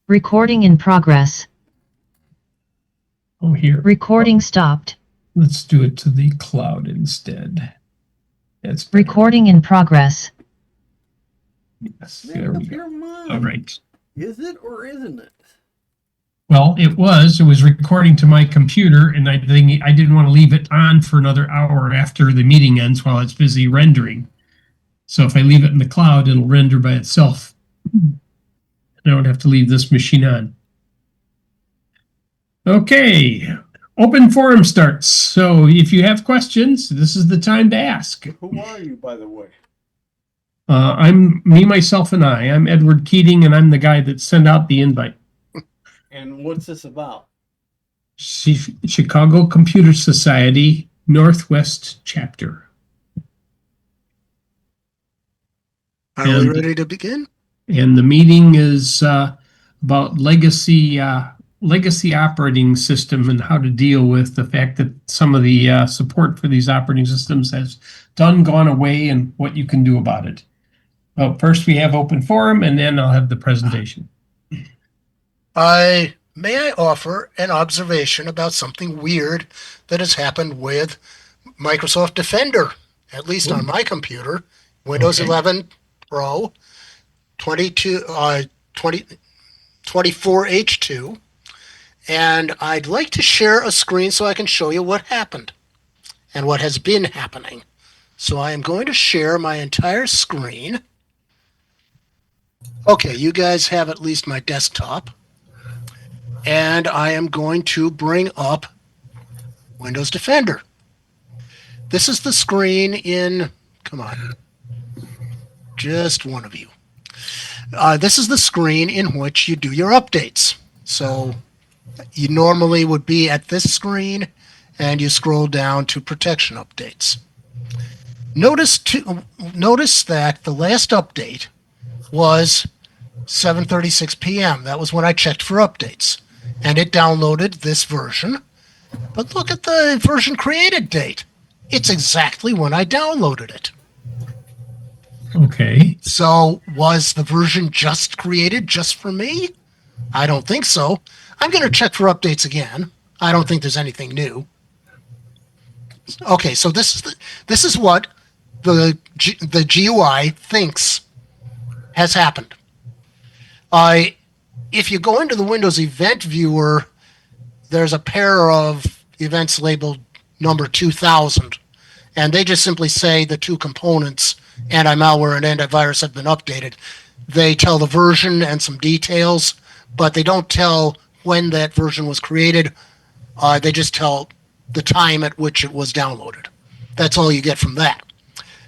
Recording in progress. Oh, here. Recording stopped. Let's do it to the cloud instead. That's better. Recording in progress. Yes, there we go. All right. Is it or isn't it? Well, it was recording to my computer, and I didn't want to leave it on for another hour after the meeting ends while it's busy rendering. So if I leave it in the cloud, it'll render by itself. I don't have to leave this machine on. Okay, open forum starts. So if you have questions, this is the time to ask. Who are you, by the way? I'm me, myself, and I. I'm Edward Keating, and I'm the guy that sent out the invite. And what's this about? Chicago Computer Society Northwest Chapter. Are we ready to begin? And the meeting is about legacy operating system and how to deal with the fact that some of the support for these operating systems has gone away and what you can do about it. Well, first we have open forum, and then I'll have the presentation. May I offer an observation about something weird that has happened with Microsoft Defender, at least on my computer, Windows 11 Pro, 24H2, and I'd like to share a screen so I can show you what happened and what has been happening. So I am going to share my entire screen. Okay, you guys have at least my desktop. And I am going to bring up Windows Defender. This is the screen in, come on, just one of you. This is the screen in which you do your updates. So you normally would be at this screen and you scroll down to protection updates. Notice that the last update was 7:36 p.m. That was when I checked for updates. And it downloaded this version. But look at the version created date. It's exactly when I downloaded it. Okay. So was the version just created just for me? I don't think so. I'm going to check for updates again. I don't think there's anything new. Okay, so this is what the GUI thinks has happened. If you go into the Windows Event Viewer, there's a pair of events labeled number 2000, and they just simply say the two components, anti-malware and antivirus, have been updated. They tell the version and some details, but they don't tell when that version was created. They just tell the time at which it was downloaded. That's all you get from that.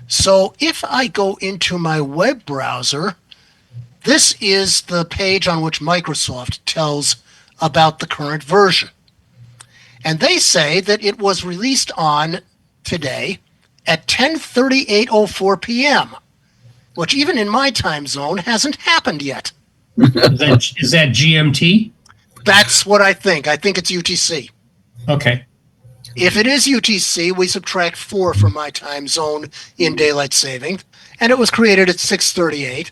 So if I go into my web browser, this is the page on which Microsoft tells about the current version. And they say that it was released on today at 10:38:04 p.m., which even in my time zone hasn't happened yet. Is that GMT? That's what I think. I think it's UTC. Okay. If it is UTC, we subtract 4 from my time zone in daylight saving, and it was created at 6:38.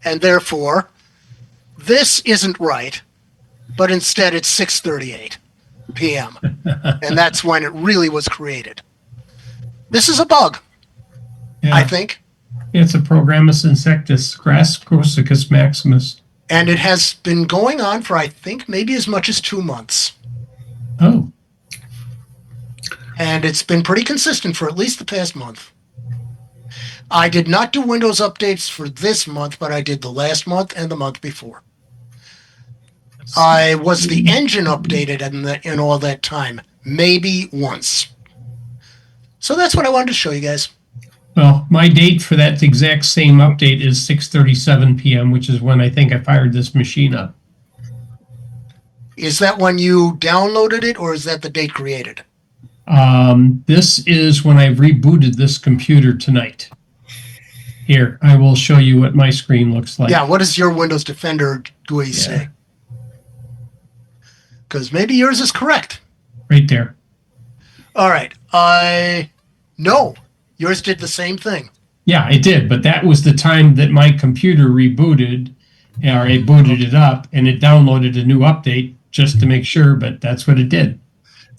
And therefore, this isn't right, but instead it's 6:38 p.m. And that's when it really was created. This is a bug, Yeah. I think. It's a Programmus insectus, Grass Corsicus maximus. And it has been going on for, I think, maybe as much as 2 months. Oh. And it's been pretty consistent for at least the past month. I did not do Windows updates for this month, but I did the last month and the month before. Was the engine updated in all that time? Maybe once. So that's what I wanted to show you guys. Well, my date for that exact same update is 6:37 p.m., which is when I think I fired this machine up. Is that when you downloaded it, or is that the date created? This is when I rebooted this computer tonight. Here, I will show you what my screen looks like. Yeah, what does your Windows Defender GUI say? Because maybe yours is correct. Right there. All right. No, yours did the same thing. Yeah, it did, but that was the time that my computer rebooted, or it booted it up, and it downloaded a new update just to make sure, but that's what it did.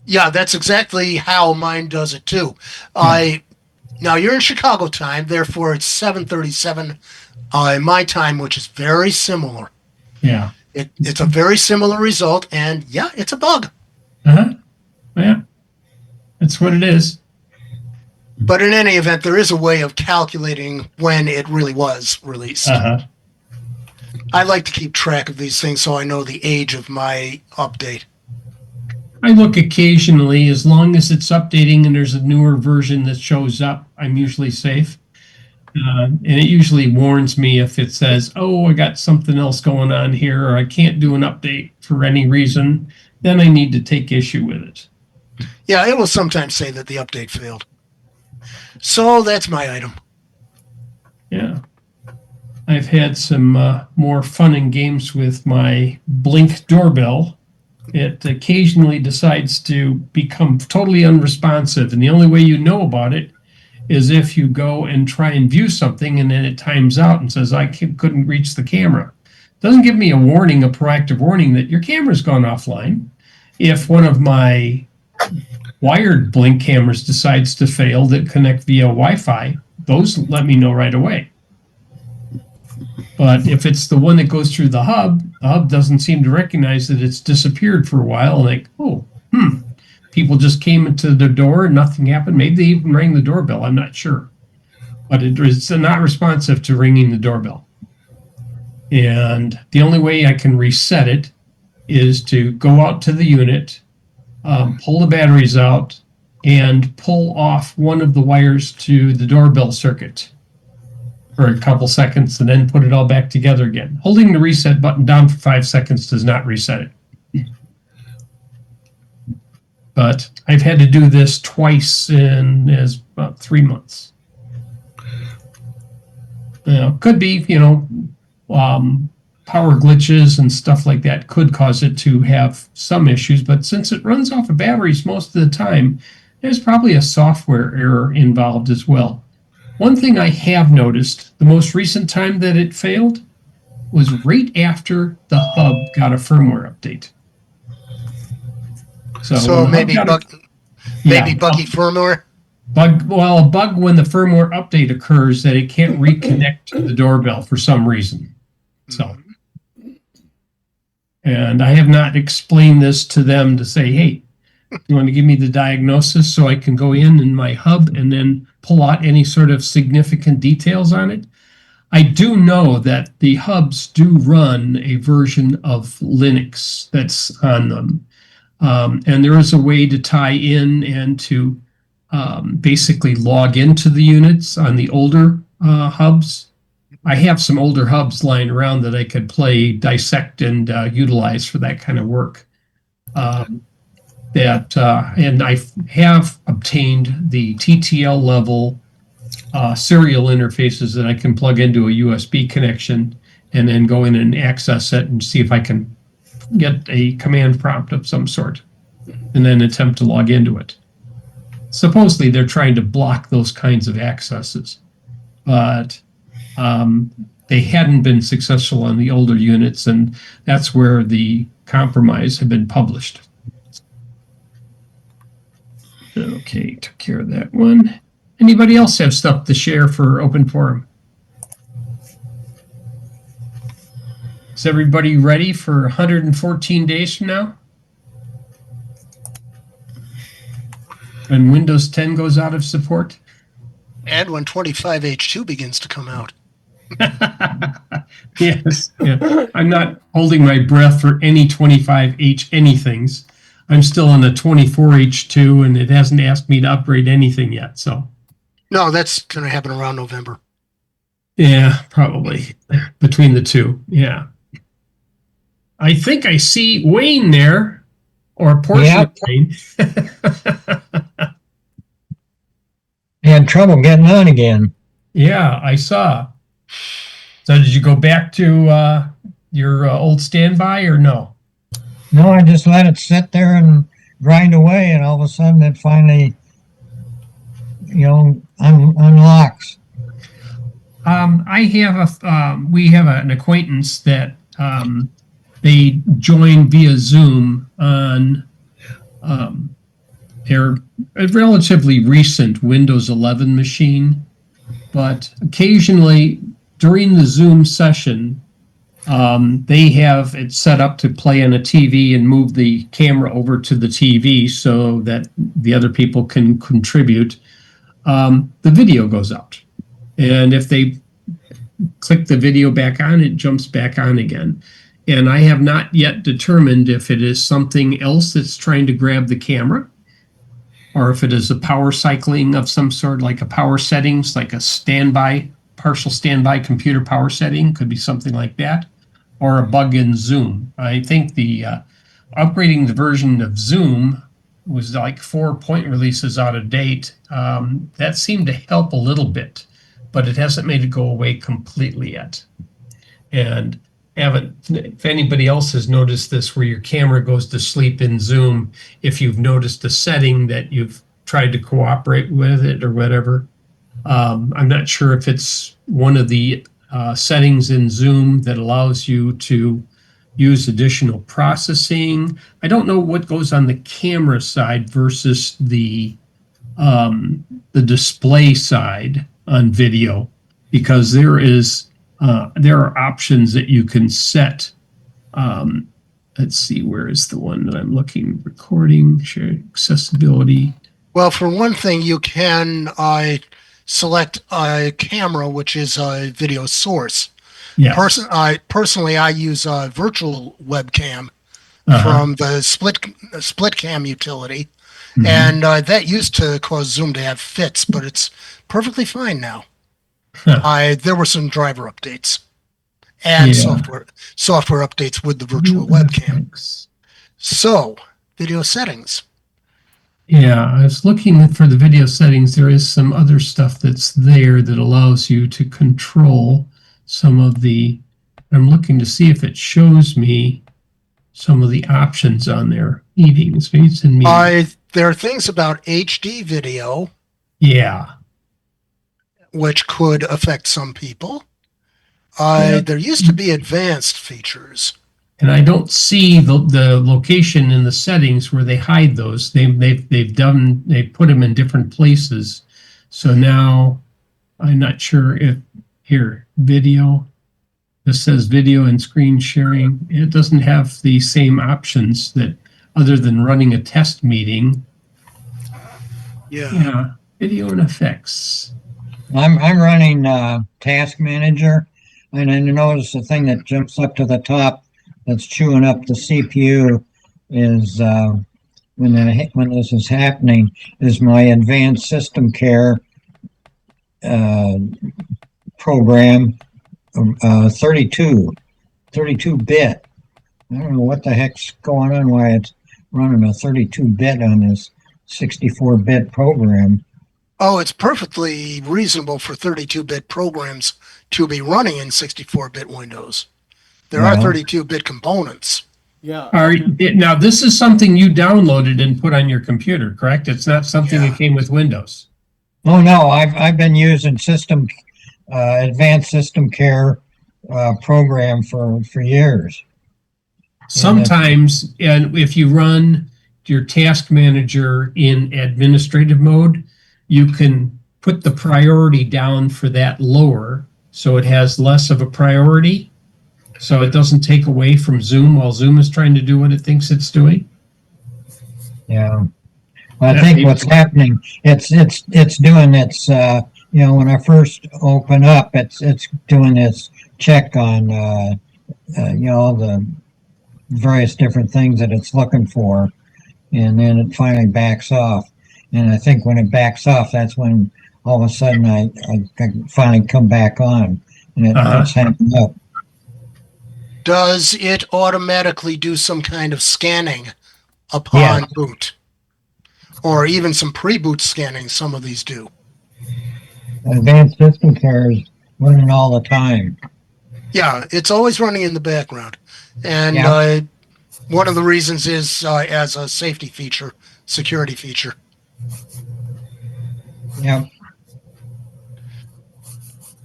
Yeah, that's exactly how mine does it too. Now you're in Chicago time, therefore it's 7:37 in my time, which is very similar. Yeah. It's a very similar result, and yeah, it's a bug. Uh-huh. Yeah. That's what it is. But in any event, there is a way of calculating when it really was released. Uh-huh. I like to keep track of these things so I know the age of my update. I look occasionally, as long as it's updating and there's a newer version that shows up, I'm usually safe. And it usually warns me if it says, oh, I got something else going on here, or I can't do an update for any reason, then I need to take issue with it. Yeah, it will sometimes say that the update failed. So that's my item. Yeah. I've had some more fun and games with my Blink doorbell. It occasionally decides to become totally unresponsive, and the only way you know about it is if you go and try and view something and then it times out and says, I couldn't reach the camera. It doesn't give me a warning, a proactive warning that your camera's gone offline. If one of my wired Blink cameras decides to fail that connect via Wi-Fi, those let me know right away. But if it's the one that goes through the hub doesn't seem to recognize that it's disappeared for a while. Like, people just came into the door and nothing happened. Maybe they even rang the doorbell. I'm not sure. But it's not responsive to ringing the doorbell. And the only way I can reset it is to go out to the unit, pull the batteries out, and pull off one of the wires to the doorbell circuit for a couple seconds, and then put it all back together again. Holding the reset button down for 5 seconds does not reset it. But I've had to do this twice in about 3 months. Could be, power glitches and stuff like that could cause it to have some issues, but since it runs off of batteries most of the time, there's probably a software error involved as well. One thing I have noticed, the most recent time that it failed was right after the hub got a firmware update. So maybe buggy firmware? A bug when the firmware update occurs that it can't reconnect to the doorbell for some reason. And I have not explained this to them to say, hey, you want to give me the diagnosis so I can go in my hub and then pull out any sort of significant details on it? I do know that the hubs do run a version of Linux that's on them. And there is a way to tie in and to basically log into the units on the older hubs. I have some older hubs lying around that I could dissect and utilize for that kind of work. And I have obtained the TTL level serial interfaces that I can plug into a USB connection and then go in and access it and see if I can get a command prompt of some sort and then attempt to log into it. Supposedly they're trying to block those kinds of accesses, but they hadn't been successful on the older units, and that's where the compromise had been published. Okay, took care of that one. Anybody else have stuff to share for open forum? Is everybody ready for 114 days from now? When Windows 10 goes out of support? And when 25H2 begins to come out. Yes. Yeah. I'm not holding my breath for any 25H anythings. I'm still on the 24H2, and it hasn't asked me to upgrade anything yet. So, no, that's going to happen around November. Yeah, probably between the two. Yeah, I think I see Wayne there, or a portion of Wayne. Had trouble getting on again. Yeah, I saw. So, did you go back to your old standby, or no? No, I just let it sit there and grind away, and all of a sudden it finally, unlocks. I have we have an acquaintance that they joined via Zoom on their a relatively recent Windows 11 machine, but occasionally during the Zoom session, they have it set up to play on a TV and move the camera over to the TV so that the other people can contribute. The video goes out. And if they click the video back on, it jumps back on again. And I have not yet determined if it is something else that's trying to grab the camera, or if it is a power cycling of some sort, like a power settings, like a partial standby computer power setting, could be something like that, or a bug in Zoom. I think the upgrading the version of Zoom was like 4 point releases out of date. That seemed to help a little bit, but it hasn't made it go away completely yet. And if anybody else has noticed this, where your camera goes to sleep in Zoom, if you've noticed a setting that you've tried to cooperate with it or whatever, I'm not sure if it's one of the settings in Zoom that allows you to use additional processing. I don't know what goes on the camera side versus the display side on video, because there are options that you can set. Let's see, where is the one that I'm looking? Recording, share, accessibility. Well, for one thing, you can select a camera, which is a video source. Yeah. Personally, I use a virtual webcam from the split cam utility. Mm-hmm. And that used to cause Zoom to have fits, but it's perfectly fine now. There were some driver updates and software updates with the virtual webcam. So, video settings. Yeah, I was looking for the video settings. There is some other stuff that's there that allows you to control some of the. I'm looking to see if it shows me some of the options on there. Meetings, and meetings. There are things about HD video. Yeah. Which could affect some people. There used to be advanced features. And I don't see the location in the settings where they hide those. They put them in different places. So now I'm not sure if video. This says video and screen sharing. It doesn't have the same options that other than running a test meeting. Yeah. Video and effects. I'm running Task Manager, and I notice the thing that jumps up to the top that's chewing up the CPU is when this is happening is my Advanced System Care program, 32-bit. I don't know what the heck's going on, why it's running a 32-bit on this 64-bit program. Oh, it's perfectly reasonable for 32-bit programs to be running in 64-bit Windows. There are 32-bit components. Yeah. Now, this is something you downloaded and put on your computer, correct? It's not something that came with Windows. Oh no, I've been using Advanced System Care program for years. Sometimes, and if you run your Task Manager in administrative mode, you can put the priority down for that lower, so it has less of a priority, so it doesn't take away from Zoom while Zoom is trying to do what it thinks it's doing. Yeah, well, I think what's happening, it's doing its when I first open up, it's doing its check on the various different things that it's looking for, and then it finally backs off. And I think when it backs off, that's when all of a sudden I finally come back on, and it's hanging up. Does it automatically do some kind of scanning upon boot? Or even some pre-boot scanning, some of these do. Advanced System Care is running all the time. Yeah, it's always running in the background. And one of the reasons is as a safety feature, security feature. Yeah.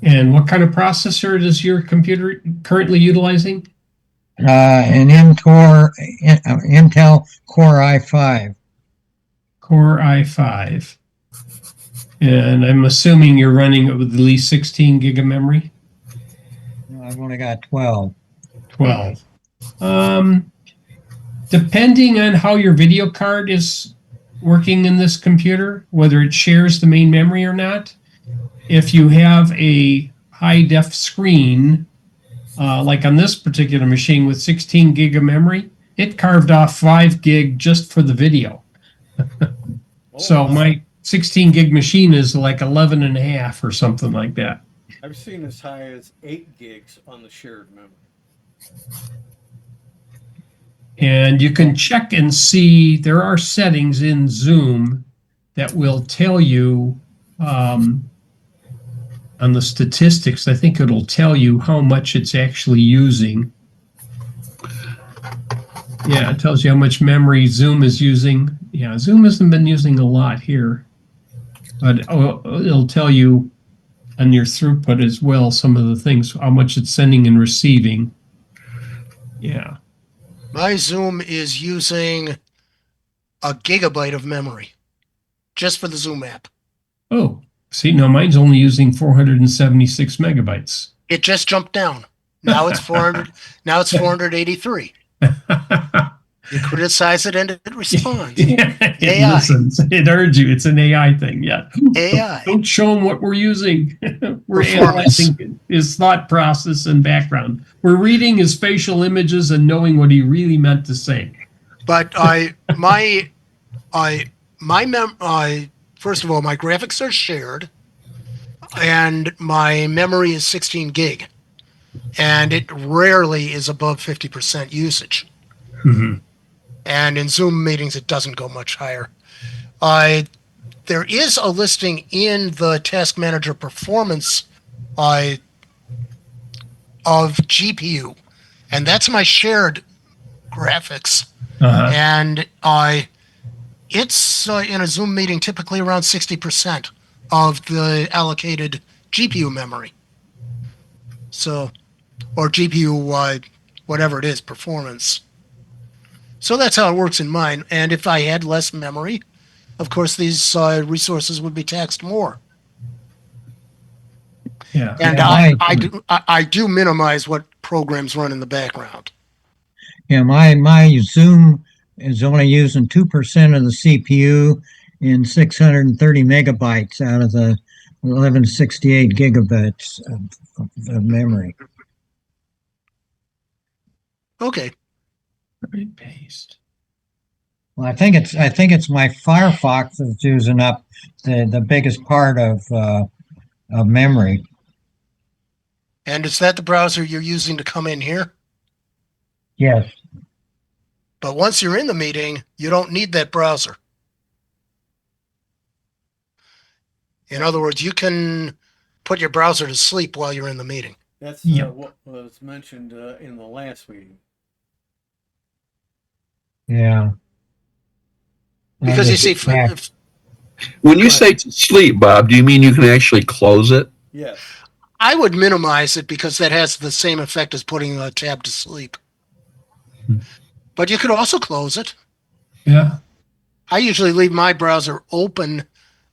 And what kind of processor is your computer currently utilizing? An Intel Core i5. Core i5. And I'm assuming you're running it with at least 16 gig of memory? I've only got 12. 12. Depending on how your video card is working in this computer, whether it shares the main memory or not, if you have a high def screen, like on this particular machine with 16 gig of memory, it carved off 5 gig just for the video. Oh, So wow. my 16 gig machine is like 11 and a half or something like that. I've seen as high as 8 gigs on the shared memory. And you can check and see there are settings in Zoom that will tell you on the statistics. I think it'll tell you how much it's actually using. Yeah, it tells you how much memory Zoom is using. Yeah, Zoom hasn't been using a lot here, but it'll tell you on your throughput as well some of the things, how much it's sending and receiving. Yeah. My Zoom is using a gigabyte of memory just for the Zoom app. Oh, see, no, mine's only using 476 megabytes. It just jumped down. Now it's 400. Now it's 483. You criticize it and it responds. It AI. listens. It heard you. It's an AI thing. Yeah. AI. Don't show him what we're using. We're Performance. analyzing his thought process and background. We're reading his facial images and knowing what he really meant to say. But first of all, my graphics are shared, and my memory is 16 gig, and it rarely is above 50% usage. Mm-hmm. And in Zoom meetings, it doesn't go much higher. There is a listing in the Task Manager performance of GPU, and that's my shared graphics. Uh-huh. And it's in a Zoom meeting typically around 60% of the allocated GPU memory. So, or GPU, whatever it is, performance. So that's how it works in mine. And if I had less memory, of course, these resources would be taxed more. Yeah. And Yeah, I do minimize what programs run in the background. Yeah, my Zoom is only using 2% of the CPU and 630 megabytes out of the 1168 gigabytes of memory. Okay. Right, paste. Well, I think it's my Firefox that's using up the biggest part of memory. And is that the browser you're using to come in here? Yes. But once you're in the meeting, you don't need that browser. In other words, you can put your browser to sleep while you're in the meeting. That's Yeah. what was mentioned in the last meeting. Yeah. Because you see, When you Go say to sleep, Bob, do you mean you can actually close it? Yes. I would minimize it because that has the same effect as putting a tab to sleep. But you could also close it. Yeah. I usually leave my browser open,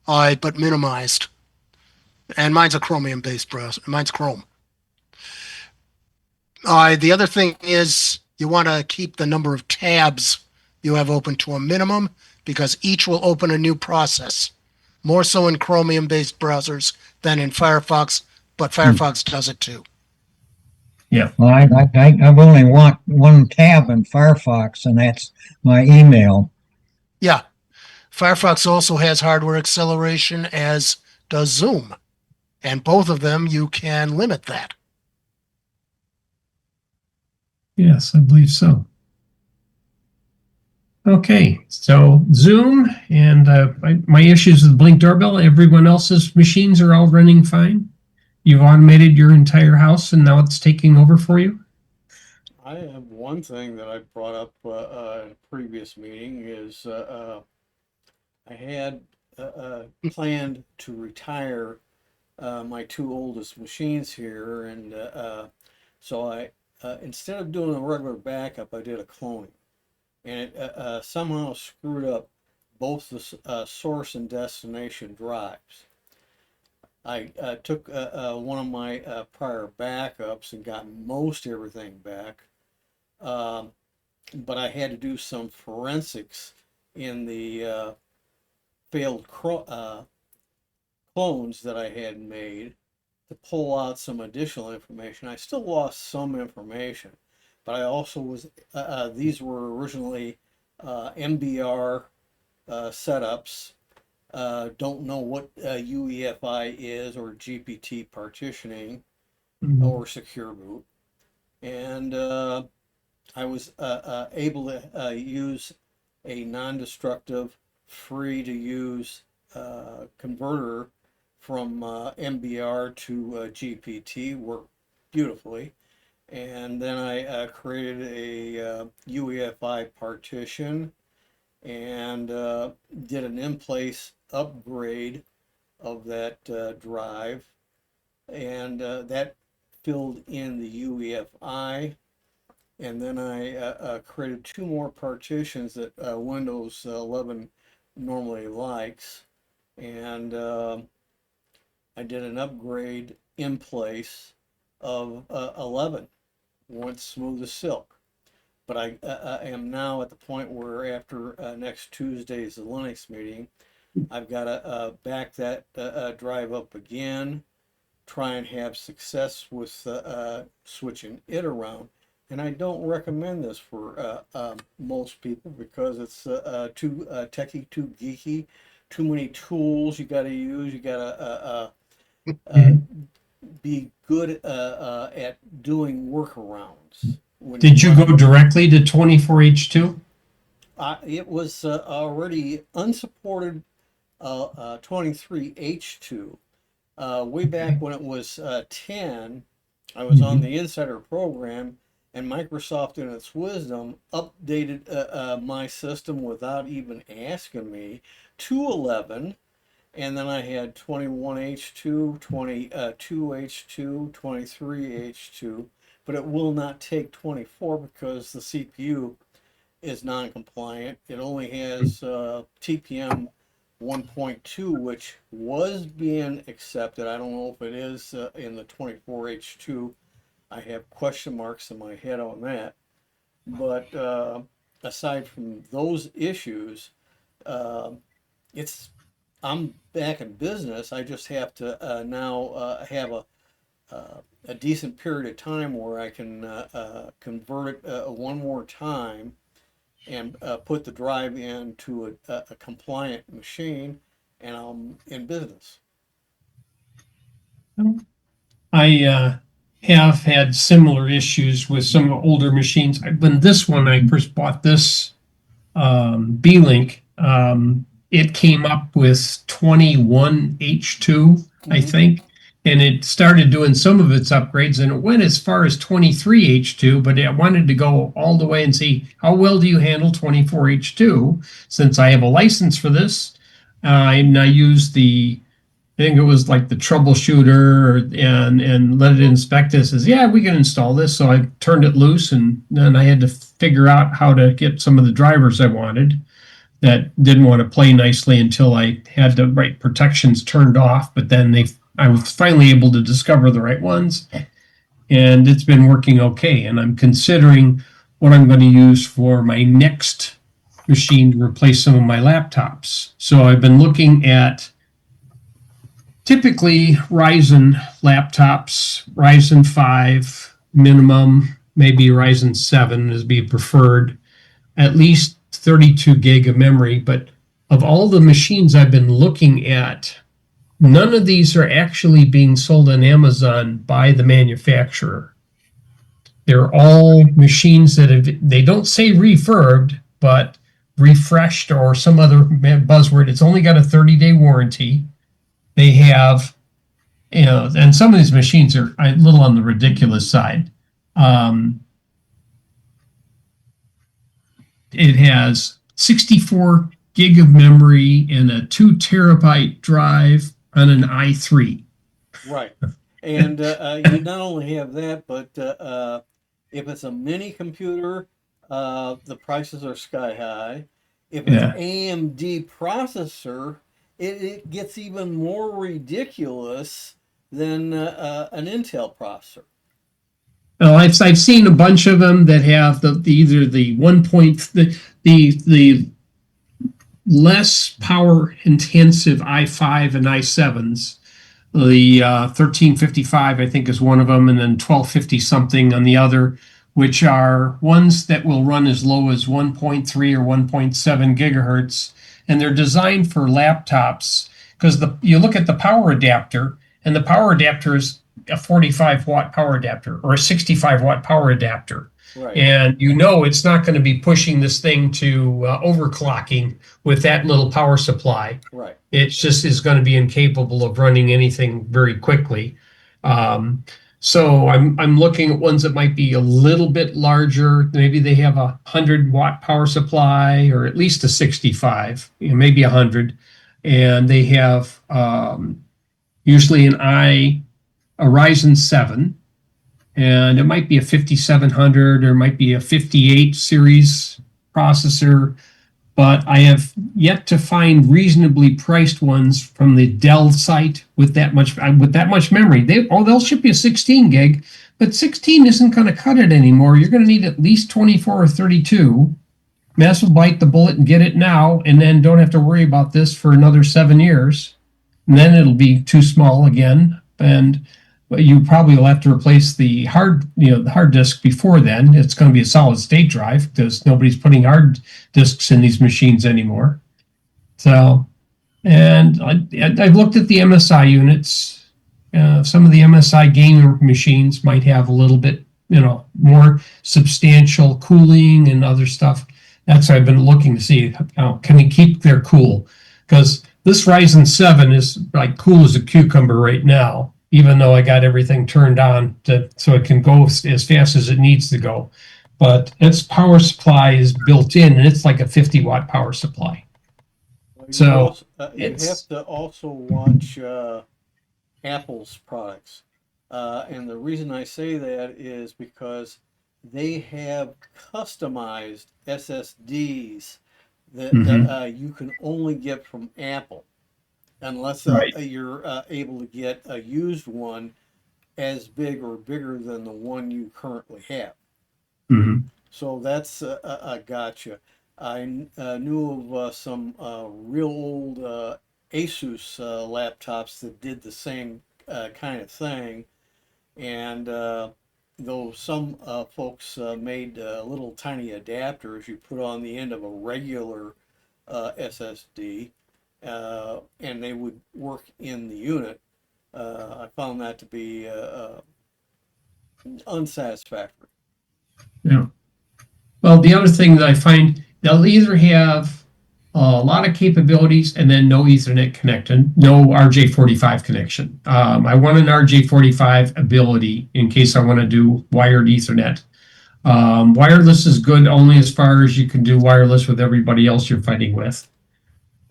but minimized. And mine's a Chromium-based browser. Mine's Chrome. The other thing is you want to keep the number of tabs you have open to a minimum because each will open a new process. More so in Chromium-based browsers than in Firefox, but Firefox does it too. Yeah. Well, I only want one tab in Firefox, and that's my email. Yeah. Firefox also has hardware acceleration, as does Zoom. And both of them, you can limit that. Yes, I believe so. Okay, so Zoom and my issues with Blink Doorbell, everyone else's machines are all running fine. You've automated your entire house and now it's taking over for you? I have one thing that I brought up at a previous meeting is I had planned to retire my two oldest machines here, and so I instead of doing a regular backup, I did a cloning, and it somehow screwed up both the source and destination drives. I took one of my prior backups and got most everything back, but I had to do some forensics in the failed clones that I had made to pull out some additional information. I still lost some information, but I also was, these were originally MBR setups. Don't know what UEFI is, or GPT partitioning, or secure boot. And I was able to use a non-destructive, free to use converter from MBR to GPT, worked beautifully. And then I created a UEFI partition and did an in-place upgrade of that drive, and that filled in the UEFI. And then I created two more partitions that Windows 11 normally likes, and I did an upgrade in place of 11, went smooth as silk. But I am now at the point where after next Tuesday's Linux meeting, I've got to back that drive up again, try and have success with switching it around. And I don't recommend this for most people because it's too techy, too geeky, too many tools you got to use. You got to be good at doing workarounds. Did you go directly to 24H2? It was already unsupported 23H2. Way back when it was 10, I was on the Insider program, and Microsoft, in its wisdom, updated my system without even asking me to 11. And then I had 21H2, 22H2, 23H2, but it will not take 24 because the CPU is non-compliant. It only has TPM 1.2, which was being accepted. I don't know if it is in the 24H2. I have question marks in my head on that. But aside from those issues, I'm back in business. I just have to now have a decent period of time where I can convert it one more time and put the drive into a compliant machine, and I'm in business. I have had similar issues with some older machines. When I first bought this B-Link, it came up with 21H2, I think, and it started doing some of its upgrades, and it went as far as 23H2, but I wanted to go all the way and see how well do you handle 24H2, since I have a license for this. And I used I think it was like the troubleshooter, and let it inspect it. It says, yeah, we can install this. So I turned it loose, and then I had to figure out how to get some of the drivers I wanted that didn't want to play nicely until I had the right protections turned off. But then I was finally able to discover the right ones, and it's been working okay. And I'm considering what I'm going to use for my next machine to replace some of my laptops. So I've been looking at typically Ryzen laptops, Ryzen 5 minimum, maybe Ryzen 7 is be preferred, at least 32 gig of memory. But of all the machines I've been looking at, none of these are actually being sold on Amazon by the manufacturer. They're all machines that they don't say refurbed, but refreshed or some other buzzword. It's only got a 30-day warranty. They have, and some of these machines are a little on the ridiculous side. It has 64 gig of memory and a 2 terabyte drive on an i3. Right. And you not only have that, but if it's a mini computer, the prices are sky high. If it's Yeah. AMD processor, it gets even more ridiculous than an Intel processor. Well, I've seen a bunch of them that have the either the one point the less power intensive i5 and i7s. The 1355, I think, is one of them, and then 1250 something on the other, which are ones that will run as low as 1.3 or 1.7 gigahertz. And they're designed for laptops because you look at the power adapter, and the power adapter is a 45-watt power adapter or a 65-watt power adapter. Right. And it's not going to be pushing this thing to overclocking with that little power supply. Right. It just is going to be incapable of running anything very quickly. So I'm looking at ones that might be a little bit larger. Maybe they have 100-watt power supply, or at least a 65, maybe 100, and they have usually a Ryzen 7, and it might be a 5700 or it might be a 58 series processor. But I have yet to find reasonably priced ones from the Dell site with that much memory. They'll ship you a 16 gig, but 16 isn't going to cut it anymore. You're going to need at least 24 or 32. May as well bite the bullet and get it now, and then don't have to worry about this for another 7 years. And then it'll be too small again, and you probably will have to replace the hard disk before then. It's going to be a solid state drive because nobody's putting hard disks in these machines anymore. So, and I've looked at the MSI units. Some of the MSI gamer machines might have a little bit, more substantial cooling and other stuff. That's what I've been looking to see. Can we keep their cool? Because this Ryzen 7 is like cool as a cucumber right now, even though I got everything turned on so it can go as fast as it needs to go. But its power supply is built in, and it's like a 50-watt power supply. So you have to also watch Apple's products. And the reason I say that is because they have customized SSDs that you can only get from Apple, unless you're able to get a used one as big or bigger than the one you currently have. Mm-hmm. So that's a gotcha. I knew of some real old Asus laptops that did the same kind of thing, and though some folks made little tiny adapters you put on the end of a regular SSD, and they would work in the unit, I found that to be unsatisfactory. Yeah. Well, the other thing that I find, they'll either have a lot of capabilities and then no Ethernet connection, no RJ45 connection. I want an RJ45 ability in case I want to do wired Ethernet. Wireless is good only as far as you can do wireless with everybody else you're fighting with.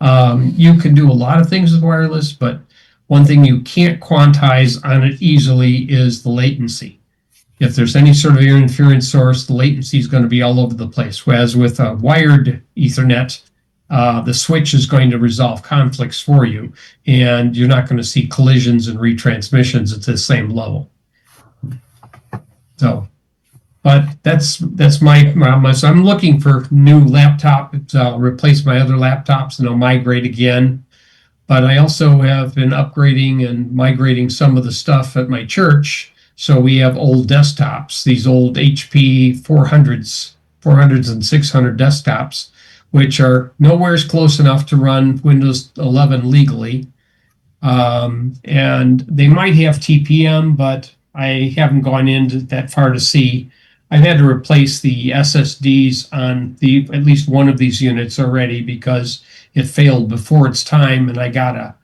You can do a lot of things with wireless, but one thing you can't quantize on it easily is the latency. If there's any sort of interference source, the latency is going to be all over the place. Whereas with a wired Ethernet, the switch is going to resolve conflicts for you, and you're not going to see collisions and retransmissions at the same level. So, but that's my so I'm looking for new laptop to replace my other laptops, and I'll migrate again. But I also have been upgrading and migrating some of the stuff at my church. So we have old desktops, these old HP 400s and 600 desktops, which are nowhere close enough to run Windows 11 legally. And they might have TPM, but I haven't gone into that far to see. I've had to replace the SSDs on at least one of these units already because it failed before its time, and I got a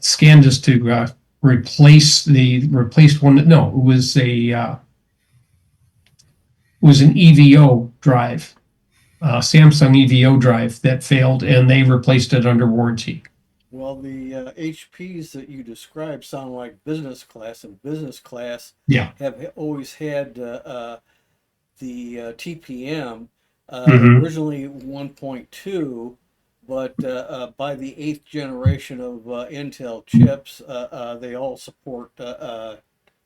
scan just to replaced one. No, it was an EVO Samsung EVO drive that failed, and they replaced it under warranty. Well, the HPs that you described sound like business class, and business class Yeah. have always had the TPM, Mhm. originally 1.2, but by the eighth generation of Intel chips, they all support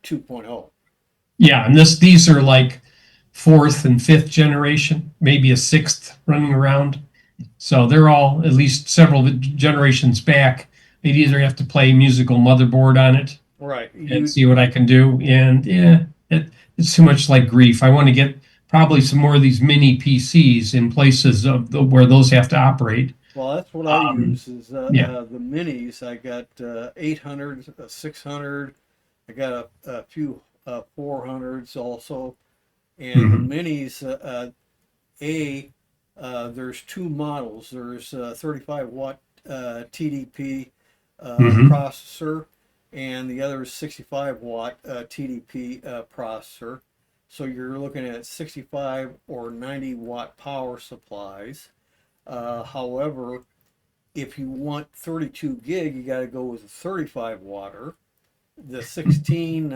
2.0. Yeah, and these are like fourth and fifth generation, maybe a sixth running around. So they're all at least several generations back. I'd either have to play musical motherboard on it Right. and see what I can do. And yeah, it's too much like grief. I want to get probably some more of these mini PCs in places of where those have to operate. Well, that's what I use is Yeah. the minis. I got 800, 600. I got a few 400s also. And the Mhm. minis, there's two models. There's a 35 watt TDP Mhm. processor, and the other is 65 watt TDP processor. So you're looking at 65 or 90 watt power supplies. However, if you want 32 gig, you got to go with a 35 watter. The 16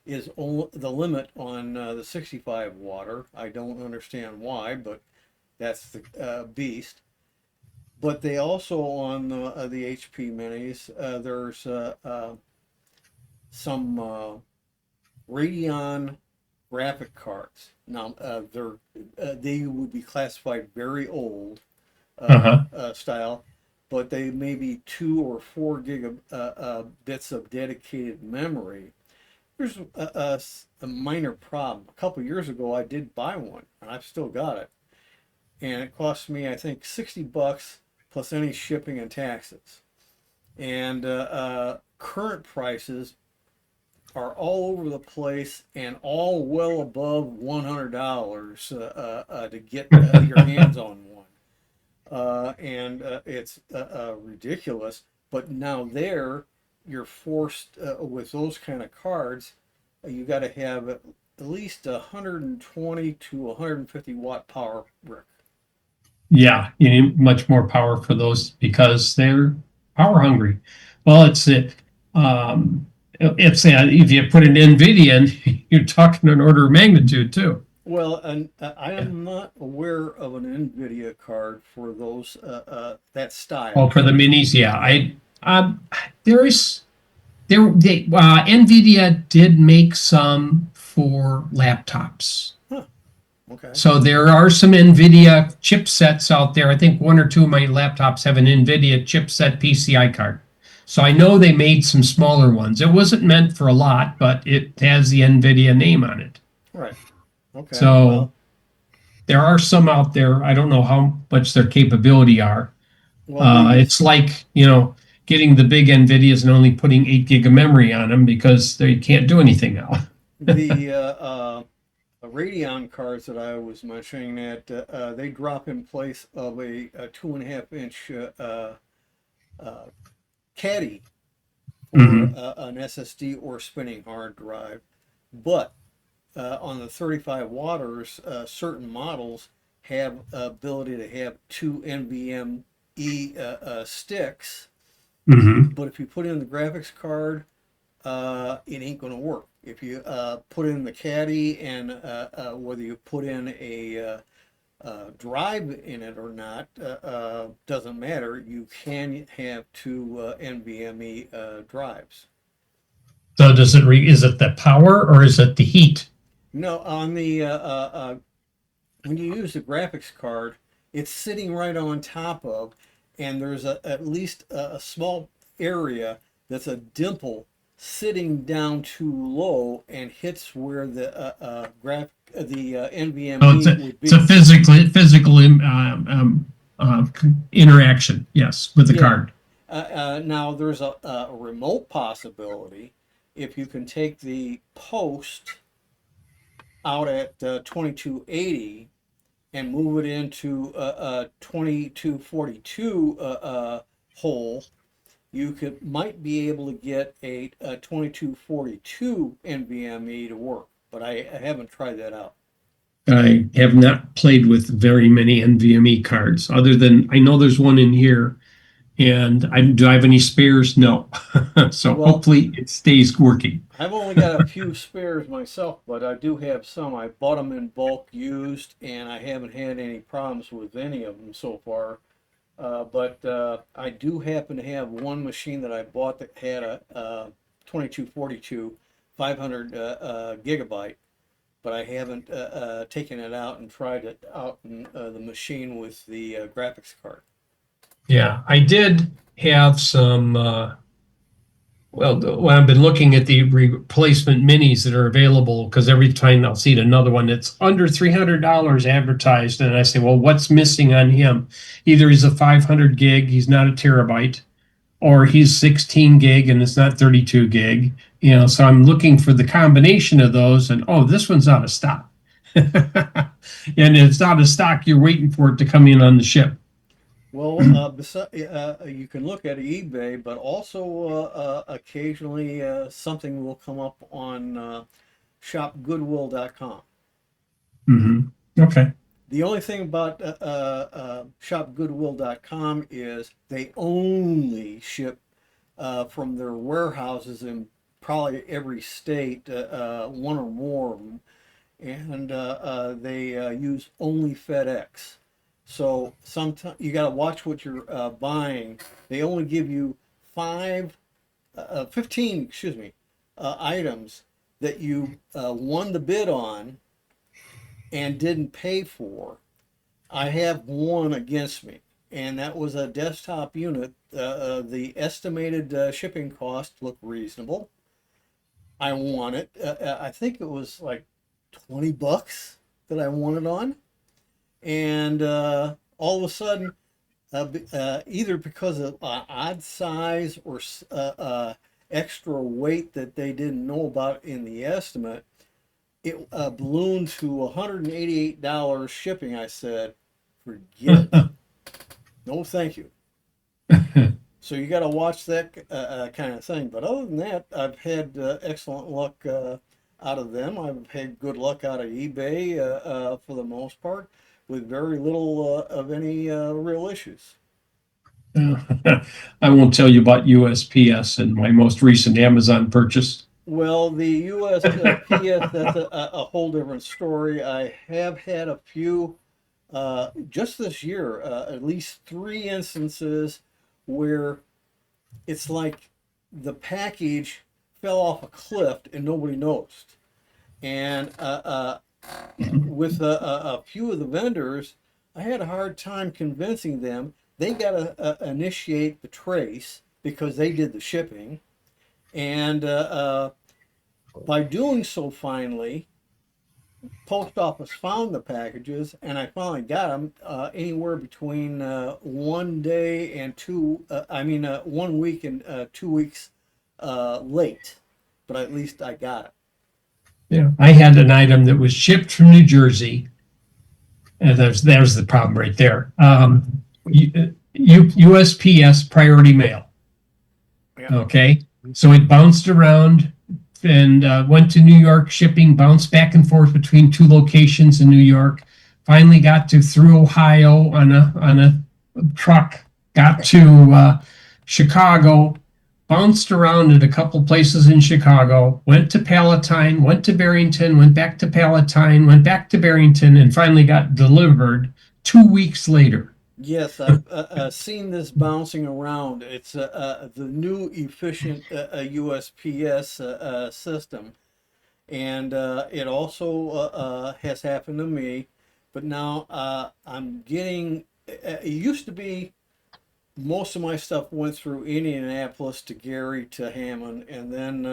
is only the limit on the 65 water. I don't understand why, but that's the beast. But they also on the HP minis, there's some Radeon graphic cards. Now they would be classified very old Uh-huh. style, but they may be 2 or 4 bits of dedicated memory. There's a minor problem. A couple years ago, I did buy one, and I've still got it, and it cost me, I think, $60 plus any shipping and taxes. And current prices are all over the place and all well above $100 to get your hands on one. And it's ridiculous. But now you're forced with those kind of cards, you got to have at least 120 to 150 watt power brick. Yeah, you need much more power for those because they're power hungry. Well, if you put an NVIDIA in, you're talking an order of magnitude too. Well, and I Yeah. am not aware of an NVIDIA card for those that Oh, style. for the minis, yeah. Yeah. There is NVIDIA did make some for laptops. Huh. Okay. So there are some NVIDIA chipsets out there. I think one or two of my laptops have an NVIDIA chipset PCI card. So I know they made some smaller ones. It wasn't meant for a lot, but it has the NVIDIA name on it. Right. Okay. So Well, there are some out there. I don't know how much their capability are. well, the It's like, getting the big NVIDIAs and only putting 8 gig of memory on them because they can't do anything now. the Radeon cards that I was mentioning that they drop in place of a 2.5 inch caddy for Mhm. an SSD or spinning hard drive. But on the 35 waters, certain models have ability to have two NVMe sticks. Mhm. But if you put in the graphics card, it ain't going to work. If you put in the caddy and whether you put in a drive in it or not doesn't matter. You can have two NVMe drives. So is it the power or is it the heat? No, on the when you use the graphics card, it's sitting right on top of, and there's at least a small area that's a dimple sitting down too low and hits where the NVMe So would be. it's a physical interaction, yes, with the Yeah. card. Now there's a remote possibility if you can take the post out at 2280 and move it into a 2242 hole. You might be able to get a 2242 NVMe to work, but I haven't tried that out. I have not played with very many NVMe cards, other than I know there's one in here And do I have any spares? No. So Well- hopefully it stays working. I've only got a few spares myself, but I do have some. I bought them in bulk used, and I haven't had any problems with any of them so far. But I do happen to have one machine that I bought that had a 2242 500 gigabyte, but I haven't taken it out and tried it out in the machine with the graphics card. Yeah, I did have some, when I've been looking at the replacement minis that are available, because every time I'll see another one that's under $300 advertised, and I say, well, what's missing on him? Either he's a 500 gig, he's not a terabyte, or he's 16 gig and it's not 32 gig. So I'm looking for the combination of those, and oh, this one's out of stock. And it's out of stock, you're waiting for it to come in on the ship. Well, you can look at eBay, but also occasionally something will come up on shopgoodwill.com. Okay. The only thing about shopgoodwill.com is they only ship from their warehouses in probably every state, one or more of them, and they use only FedEx. So sometimes you got to watch what you're buying. They only give you 15, items that you won the bid on and didn't pay for. I have one against me, and that was a desktop unit. The estimated shipping cost looked reasonable. I won it. I think it was like $20 that I won it on. And all of a sudden, either because of odd size or extra weight that they didn't know about in the estimate, it ballooned to $188 shipping. I said, forget it. No, thank you. So you got to watch that kind of thing. But other than that, I've had excellent luck out of them. I've had good luck out of eBay for the most part, with very little of any real issues. I won't tell you about USPS and my most recent Amazon purchase. Well, the USPS, that's a whole different story. I have had a few, just this year, at least 3 instances where it's like the package fell off a cliff and nobody noticed. And with a few of the vendors, I had a hard time convincing them. They got to initiate the trace because they did the shipping. And by doing so, finally, post office found the packages, and I finally got them anywhere between 1 day and 1 week and 2 weeks late. But at least I got it. Yeah, I had an item that was shipped from New Jersey, and there's the problem right there. USPS priority mail. Yeah. Okay, so it bounced around and went to New York shipping, bounced back and forth between 2 locations in New York. Finally got through Ohio on a truck. Got to Chicago. Bounced around at a couple places in Chicago, went to Palatine, went to Barrington, went back to Palatine, went back to Barrington, and finally got delivered 2 weeks later. Yes, I've seen this bouncing around. It's the new efficient USPS system. And it also has happened to me. But now I'm getting, it used to be most of my stuff went through Indianapolis to Gary to Hammond, and then they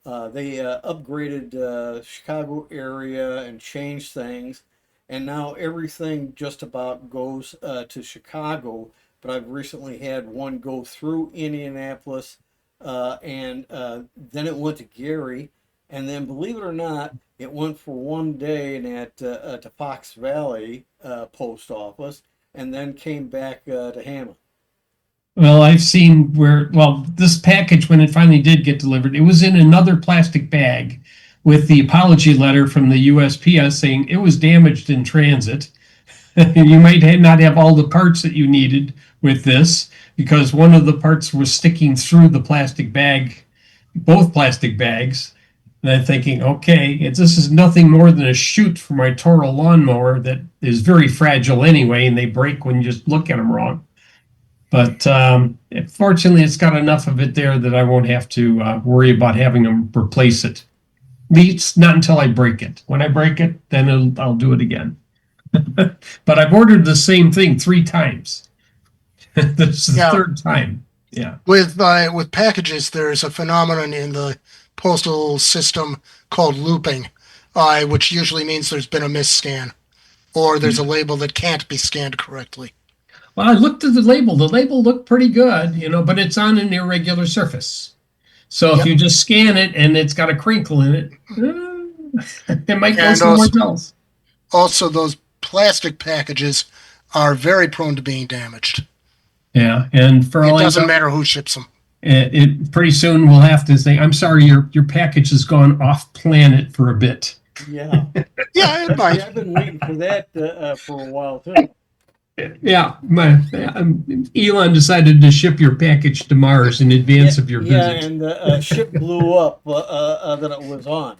upgraded Chicago area and changed things, and now everything just about goes to Chicago. But I've recently had one go through Indianapolis, and then it went to Gary, and then believe it or not, it went for 1 day and to Fox Valley post office, and then came back to Hammond. Well, I've seen this package, when it finally did get delivered, it was in another plastic bag with the apology letter from the USPS saying it was damaged in transit. You might not have all the parts that you needed, with this because one of the parts was sticking through the plastic bag, both plastic bags. And I'm thinking, okay, this is nothing more than a chute for my Toro lawnmower that is very fragile anyway, and they break when you just look at them wrong. But fortunately, it's got enough of it there that I won't have to worry about having them replace it. At least not until I break it. When I break it, then I'll do it again. But I've ordered the same thing 3 times. This is the Yeah. 3rd time. Yeah. With packages, there's a phenomenon in the postal system called looping, which usually means there's been a misscan or there's a label that can't be scanned correctly. Well, I looked at the label. The label looked pretty good, but it's on an irregular surface. So if Yep. you just scan it and it's got a crinkle in it, it might go And somewhere else. Also, those plastic packages are very prone to being damaged. Yeah, and for all It I doesn't know, matter who ships them. it pretty soon we'll have to say, I'm sorry, your package has gone off planet for a bit. Yeah. Yeah, it might. Yeah, I've been waiting for that for a while too. Yeah, Elon decided to ship your package to Mars in advance of your Yeah, visit. and the ship blew up that it was on.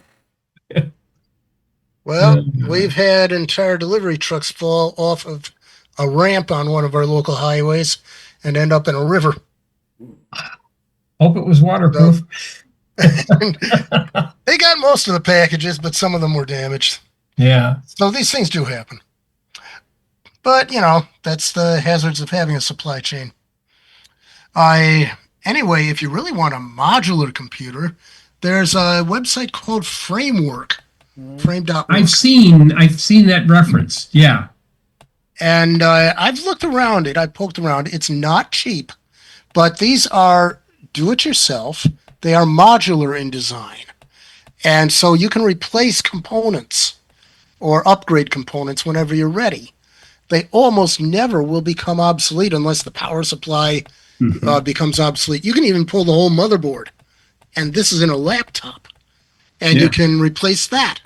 Well, we've had entire delivery trucks fall off of a ramp on one of our local highways and end up in a river. Hope it was waterproof. They got most of the packages, but some of them were damaged. Yeah. So these things do happen. But, that's the hazards of having a supply chain. Anyway, if you really want a modular computer, there's a website called Framework. Frame.work. I've seen that reference. Yeah. And I've looked around it. I poked around. It's not cheap, but these are do-it-yourself. They are modular in design. And so you can replace components or upgrade components whenever you're ready. They almost never will become obsolete unless the power supply becomes obsolete. You can even pull the whole motherboard. And this is in a laptop. And you can replace that.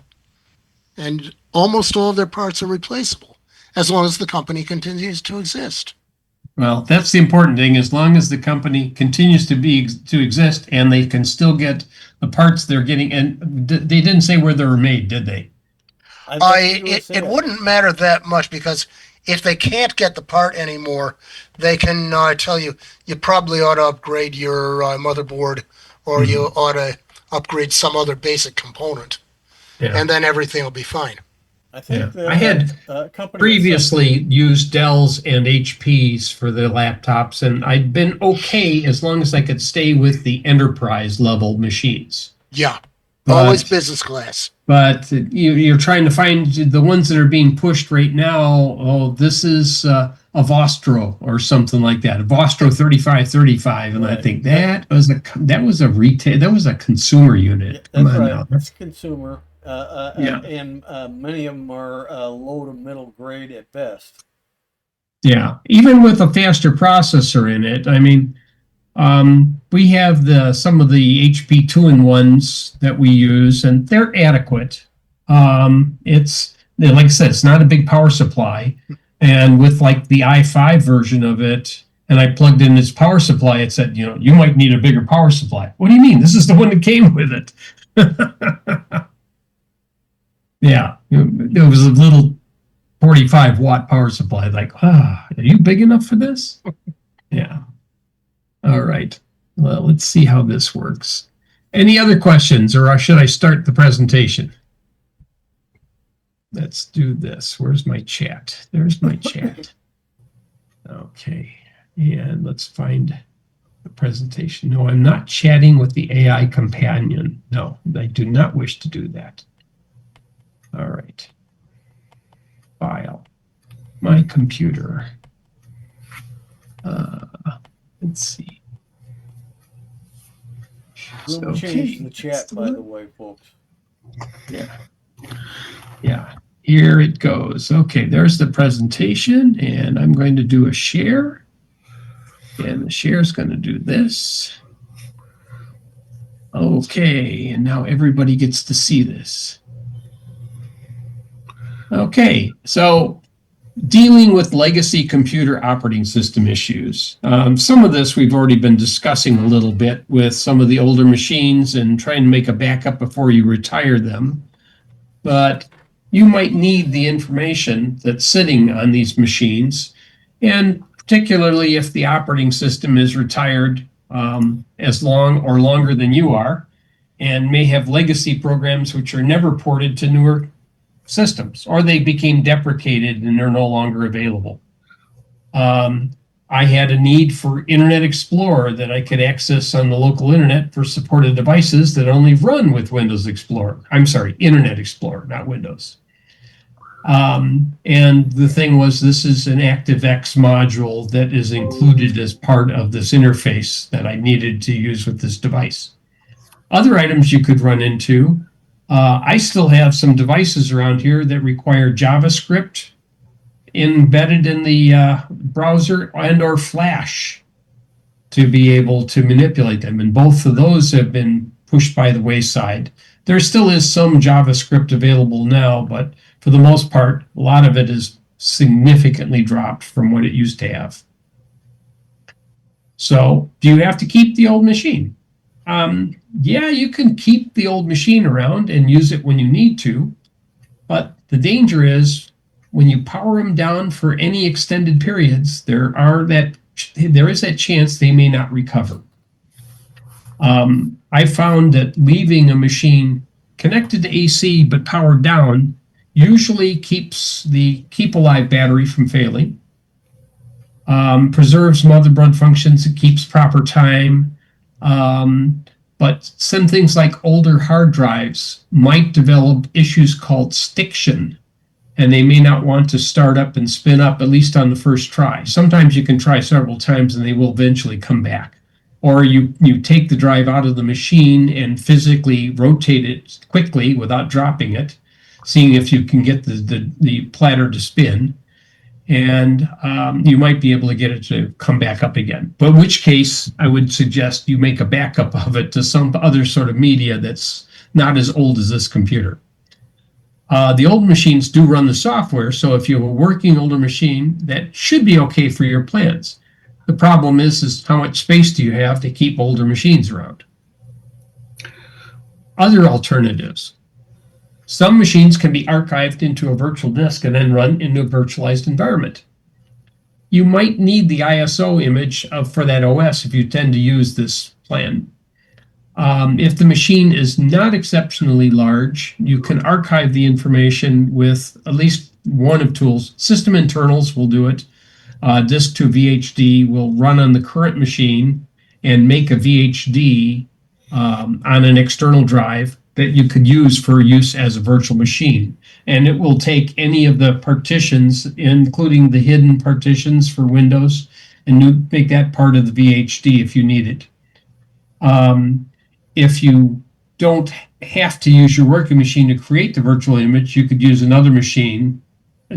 And almost all of their parts are replaceable as long as the company continues to exist. Well, that's the important thing. As long as the company continues to exist and they can still get the parts they're getting, and they didn't say where they were made, did they? It wouldn't matter that much because if they can't get the part anymore, they can tell you probably ought to upgrade your motherboard or you ought to upgrade some other basic component. Yeah. And then everything will be fine. I think I had previously used Dells and HPs for the laptops, and I'd been okay as long as I could stay with the enterprise level machines. Yeah, always business class. But you're trying to find the ones that are being pushed right now. Oh, this is a Vostro or something like that. A Vostro 3535, and I think that was a retail. That was a consumer unit. That's right. That's consumer. And many of them are low to middle grade at best. Yeah, even with a faster processor in it. I mean, we have some of the HP 2-in-1s that we use, and they're adequate. It's like I said, it's not a big power supply, and with like the i5 version of it, and I plugged in its power supply, it said, you might need a bigger power supply. What do you mean? This is the one that came with it. Yeah, it was a little 45-watt power supply. Like, are you big enough for this? Yeah. All right. Well, let's see how this works. Any other questions, or should I start the presentation? Let's do this. Where's my chat? There's my chat. Okay. And let's find the presentation. No, I'm not chatting with the AI companion. No, I do not wish to do that. All right. File. My computer. Let's see. We'll change the chat, by the way, folks. Yeah. Yeah. Here it goes. Okay, there's the presentation, and I'm going to do a share. And the share is going to do this. Okay, and now everybody gets to see this. Okay, so dealing with legacy computer operating system issues. Some of this we've already been discussing a little bit with some of the older machines and trying to make a backup before you retire them. But you might need the information that's sitting on these machines, and particularly if the operating system is retired as long or longer than you are, and may have legacy programs which are never ported to newer systems, or they became deprecated and they're no longer available. I had a need for Internet Explorer that I could access on the local internet for supported devices that only run with Windows Explorer. I'm sorry, Internet Explorer, not Windows. And the thing was, this is an ActiveX module that is included as part of this interface that I needed to use with this device. Other items you could run into, I still have some devices around here that require JavaScript embedded in the browser and or Flash to be able to manipulate them. And both of those have been pushed by the wayside. There still is some JavaScript available now, but for the most part, a lot of it is significantly dropped from what it used to have. So do you have to keep the old machine? Yeah, you can keep the old machine around and use it when you need to, but the danger is when you power them down for any extended periods, there is that chance they may not recover. I found that leaving a machine connected to AC but powered down usually keeps the keep alive battery from failing, preserves motherboard functions, it keeps proper time. But some things like older hard drives might develop issues called stiction, and they may not want to start up and spin up, at least on the first try. Sometimes you can try several times and they will eventually come back. Or you take the drive out of the machine and physically rotate it quickly without dropping it, seeing if you can get the platter to spin. And you might be able to get it to come back up again. But in which case, I would suggest you make a backup of it to some other sort of media that's not as old as this computer. The old machines do run the software, so if you have a working older machine, that should be okay for your plans. The problem is how much space do you have to keep older machines around? Other alternatives. Some machines can be archived into a virtual disk and then run into a virtualized environment. You might need the ISO image for that OS if you tend to use this plan. If the machine is not exceptionally large, you can archive the information with at least one of tools. System internals will do it. Disk to VHD will run on the current machine and make a VHD on an external drive that you could use for use as a virtual machine. And it will take any of the partitions, including the hidden partitions for Windows, and make that part of the VHD if you need it. If you don't have to use your working machine to create the virtual image, you could use another machine,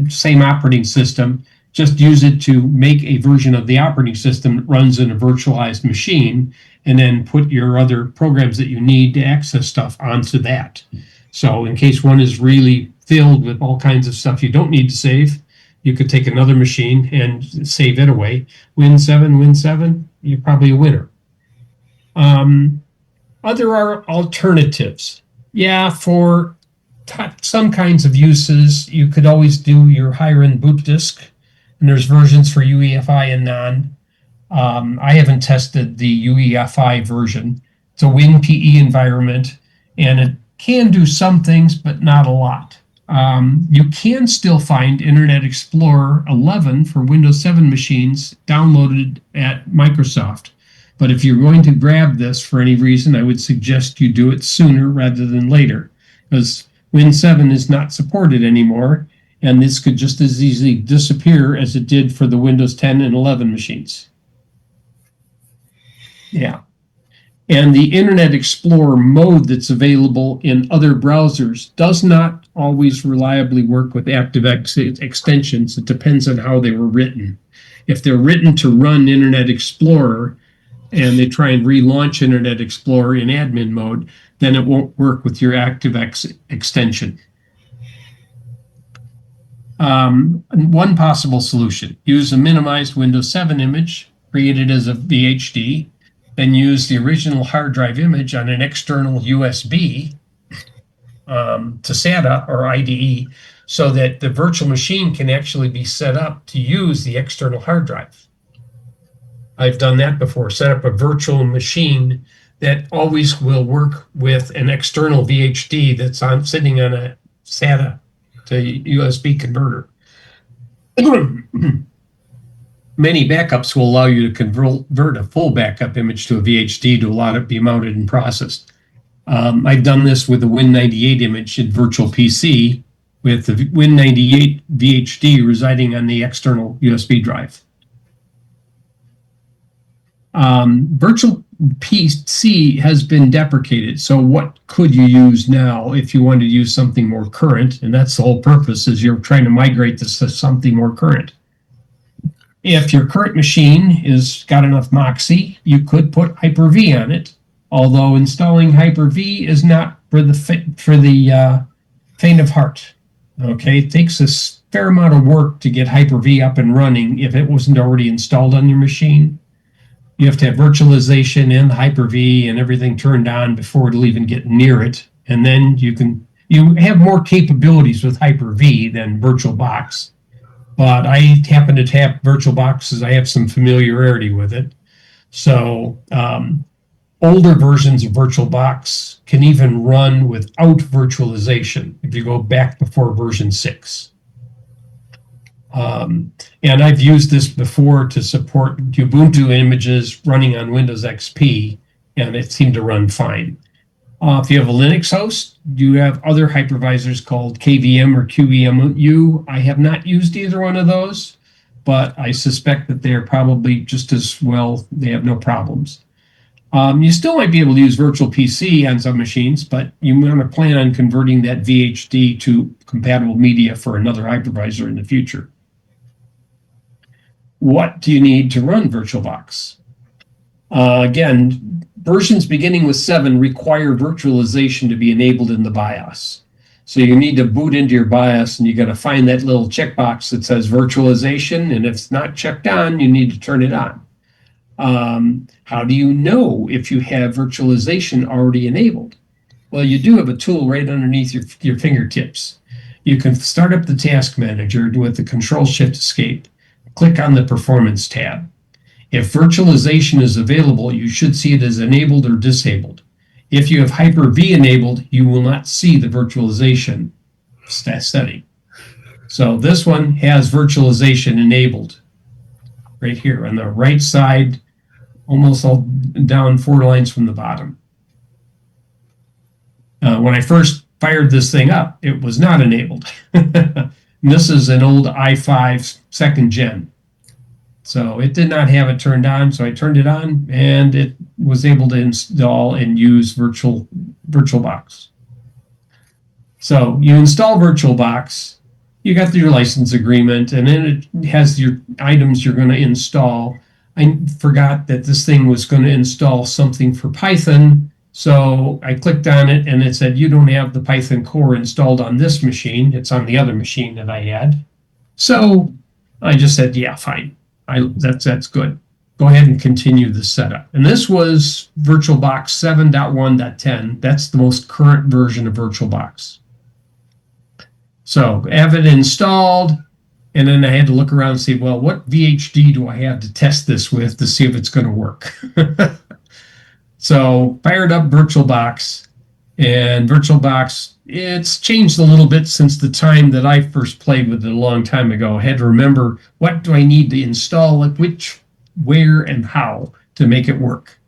same operating system, just use it to make a version of the operating system that runs in a virtualized machine, and then put your other programs that you need to access stuff onto that. So in case one is really filled with all kinds of stuff you don't need to save, you could take another machine and save it away. Win 7, you're probably a winner. Other are alternatives. Yeah, for some kinds of uses, you could always do your higher-end boot disk, and there's versions for UEFI and non. I haven't tested the UEFI version. It's a WinPE environment, and it can do some things, but not a lot. You can still find Internet Explorer 11 for Windows 7 machines downloaded at Microsoft. But if you're going to grab this for any reason, I would suggest you do it sooner rather than later, because Win 7 is not supported anymore, and this could just as easily disappear as it did for the Windows 10 and 11 machines. Yeah. And the Internet Explorer mode that's available in other browsers does not always reliably work with ActiveX extensions. It depends on how they were written. If they're written to run Internet Explorer and they try and relaunch Internet Explorer in admin mode, then it won't work with your ActiveX extension. One possible solution, use a minimized Windows 7 image created as a VHD, then use the original hard drive image on an external USB to SATA or IDE so that the virtual machine can actually be set up to use the external hard drive. I've done that before, set up a virtual machine that always will work with an external VHD that's sitting on a SATA to USB converter. Many backups will allow you to convert a full backup image to a VHD to allow it to be mounted and processed. I've done this with the Win98 image in Virtual PC with the Win98 VHD residing on the external USB drive. Virtual PC has been deprecated, so what could you use now if you wanted to use something more current? And that's the whole purpose, is you're trying to migrate this to something more current. If your current machine has got enough Moxie, you could put Hyper-V on it, although installing Hyper-V is not for the faint of heart. Okay, it takes a fair amount of work to get Hyper-V up and running if it wasn't already installed on your machine. You have to have virtualization and Hyper-V and everything turned on before it'll even get near it. And then you have more capabilities with Hyper-V than VirtualBox. But I happen to have VirtualBox as I have some familiarity with it. So older versions of VirtualBox can even run without virtualization if you go back before version 6. And I've used this before to support Ubuntu images running on Windows XP, and it seemed to run fine. If you have a Linux host, you have other hypervisors called KVM or QEMU. I have not used either one of those, but I suspect that they're probably just as well, they have no problems. You still might be able to use Virtual PC on some machines, but you want to plan on converting that VHD to compatible media for another hypervisor in the future. What do you need to run VirtualBox? Again, versions beginning with 7 require virtualization to be enabled in the BIOS. So you need to boot into your BIOS and you got to find that little checkbox that says virtualization, and if it's not checked on, you need to turn it on. How do you know if you have virtualization already enabled? Well, you do have a tool right underneath your fingertips. You can start up the task manager with the Control-Shift-Escape. Click on the Performance tab. If virtualization is available, you should see it as enabled or disabled. If you have Hyper-V enabled, you will not see the virtualization setting. So this one has virtualization enabled right here on the right side, almost all down 4 lines from the bottom. When I first fired this thing up, it was not enabled. This is an old i5 2nd gen. So it did not have it turned on, so I turned it on and it was able to install and use VirtualBox. So you install VirtualBox, you got your license agreement, and then it has your items you're going to install. I forgot that this thing was going to install something for Python, so I clicked on it and it said, you don't have the Python core installed on this machine. It's on the other machine that I had. So I just said, yeah, fine. That's good. Go ahead and continue the setup. And this was VirtualBox 7.1.10. That's the most current version of VirtualBox. So I have it installed, and then I had to look around and see, well, what VHD do I have to test this with to see if it's going to work? So fired up VirtualBox, and VirtualBox, it's changed a little bit since the time that I first played with it a long time ago. I had to remember, what do I need to install, like which, where, and how to make it work.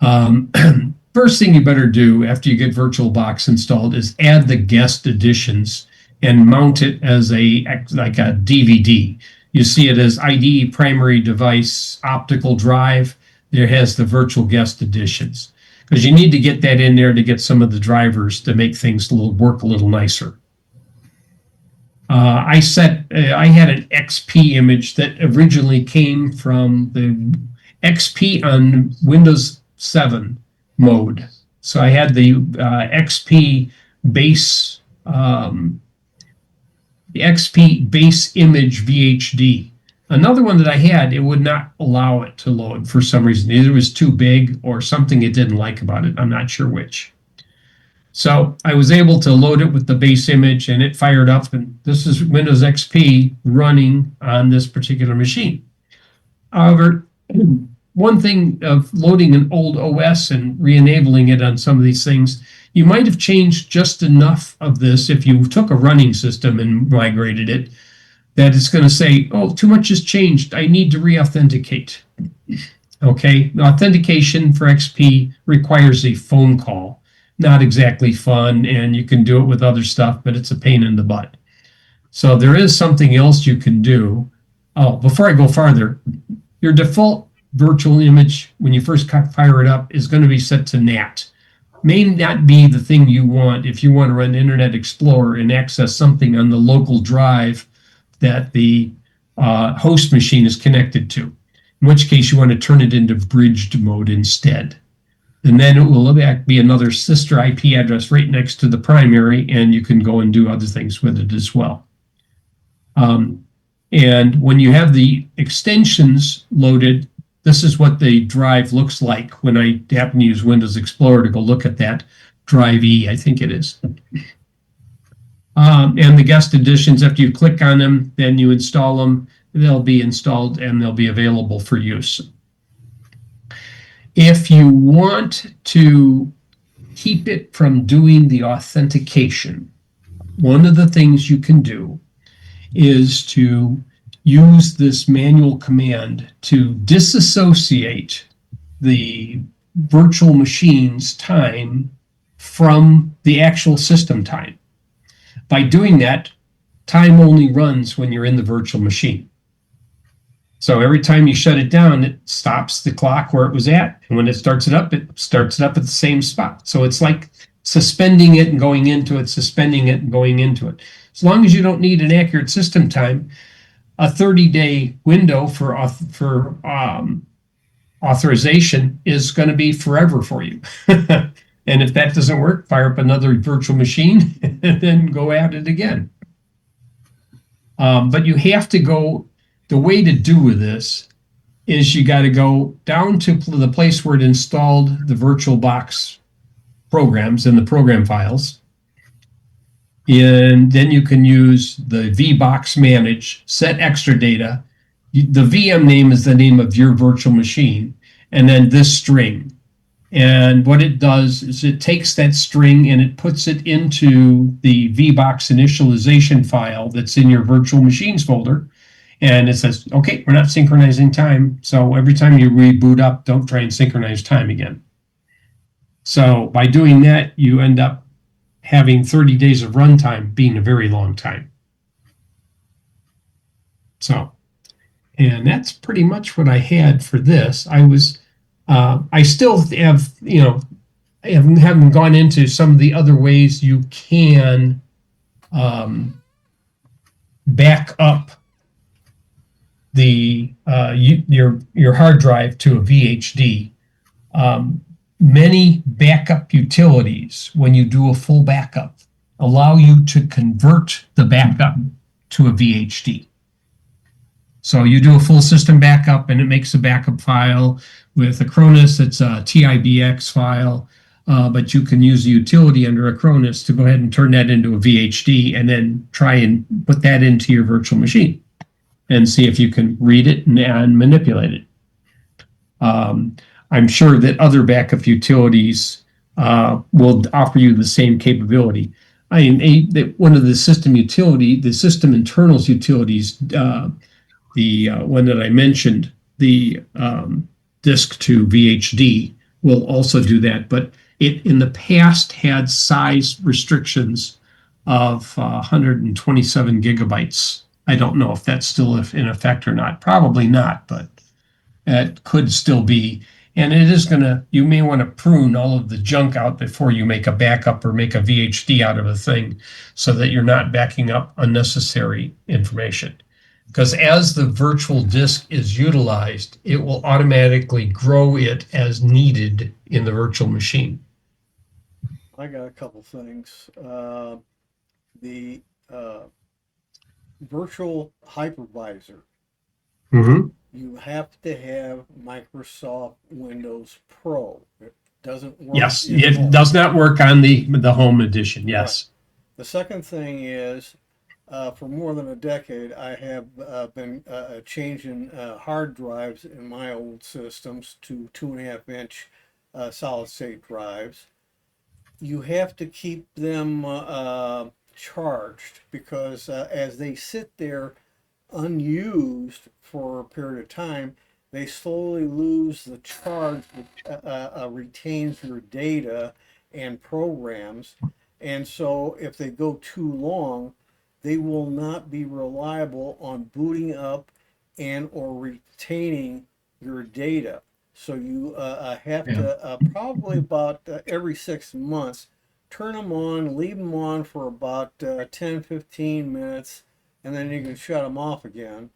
First thing you better do after you get VirtualBox installed is add the guest editions and mount it as like a DVD. You see it as IDE primary device optical drive. There has the virtual guest editions, because you need to get that in there to get some of the drivers to make things work a little nicer. I had an XP image that originally came from the XP on Windows 7 mode. So I had the XP base the XP base image VHD. Another one that I had, it would not allow it to load for some reason. Either it was too big or something it didn't like about it. I'm not sure which. So I was able to load it with the base image and it fired up. And this is Windows XP running on this particular machine. However, one thing of loading an old OS and re-enabling it on some of these things, you might have changed just enough of this if you took a running system and migrated it, that it's going to say, oh, too much has changed. I need to re-authenticate. Okay, authentication for XP requires a phone call. Not exactly fun, and you can do it with other stuff, but it's a pain in the butt. So there is something else you can do. Oh, before I go farther, your default virtual image, when you first fire it up, is going to be set to NAT. May not be the thing you want if you want to run Internet Explorer and access something on the local drive that the host machine is connected to, in which case you want to turn it into bridged mode instead. And then it will be another sister IP address right next to the primary, and you can go and do other things with it as well. And when you have the extensions loaded, this is what the drive looks like when I happen to use Windows Explorer to go look at that drive E, I think it is. And the guest editions, after you click on them, then you install them, they'll be installed and they'll be available for use. If you want to keep it from doing the authentication, one of the things you can do is to use this manual command to disassociate the virtual machine's time from the actual system time. By doing that, time only runs when you're in the virtual machine. So every time you shut it down, it stops the clock where it was at. And when it starts it up at the same spot. So it's like suspending it and going into it, suspending it and going into it. As long as you don't need an accurate system time, a 30-day window for authorization is going to be forever for you. And if that doesn't work, fire up another virtual machine and then go at it again. But you have to go, the way to do with this is you got to go down to the place where it installed the VirtualBox programs and the program files. And then you can use the VBox manage, set extra data. The VM name is the name of your virtual machine, and then this string. And what it does is it takes that string and it puts it into the VBox initialization file that's in your virtual machines folder. And it says, okay, we're not synchronizing time. So every time you reboot up, don't try and synchronize time again. So by doing that, you end up having 30 days of runtime being a very long time. So, and that's pretty much what I had for this. I still have, I haven't gone into some of the other ways you can back up the your hard drive to a VHD. Many backup utilities, when you do a full backup, allow you to convert the backup to a VHD. So you do a full system backup and it makes a backup file. With Acronis, it's a TIBX file, but you can use the utility under Acronis to go ahead and turn that into a VHD and then try and put that into your virtual machine and see if you can read it and manipulate it. I'm sure that other backup utilities will offer you the same capability. One of the system internals utilities, the one that I mentioned, the disk to VHD, will also do that. But it in the past had size restrictions of 127 gigabytes. I don't know if that's still in effect or not. Probably not, but it could still be. And it is you may want to prune all of the junk out before you make a backup or make a VHD out of a thing so that you're not backing up unnecessary information. Because as the virtual disk is utilized, it will automatically grow it as needed in the virtual machine. I got a couple things. virtual hypervisor, Mm-hmm. you have to have Microsoft Windows Pro. It doesn't work Yes, in it home. does not work on the home edition. Right. Yes. The second thing is, for more than a decade, I have been changing hard drives in my old systems to 2.5 inch solid state drives. You have to keep them charged because as they sit there unused for a period of time, they slowly lose the charge that retains your data and programs. And so if they go too long, they will not be reliable on booting up and or retaining your data. So you have Yeah. to probably about every 6 months turn them on, leave them on for about 10-15 minutes, and then you can shut them off again.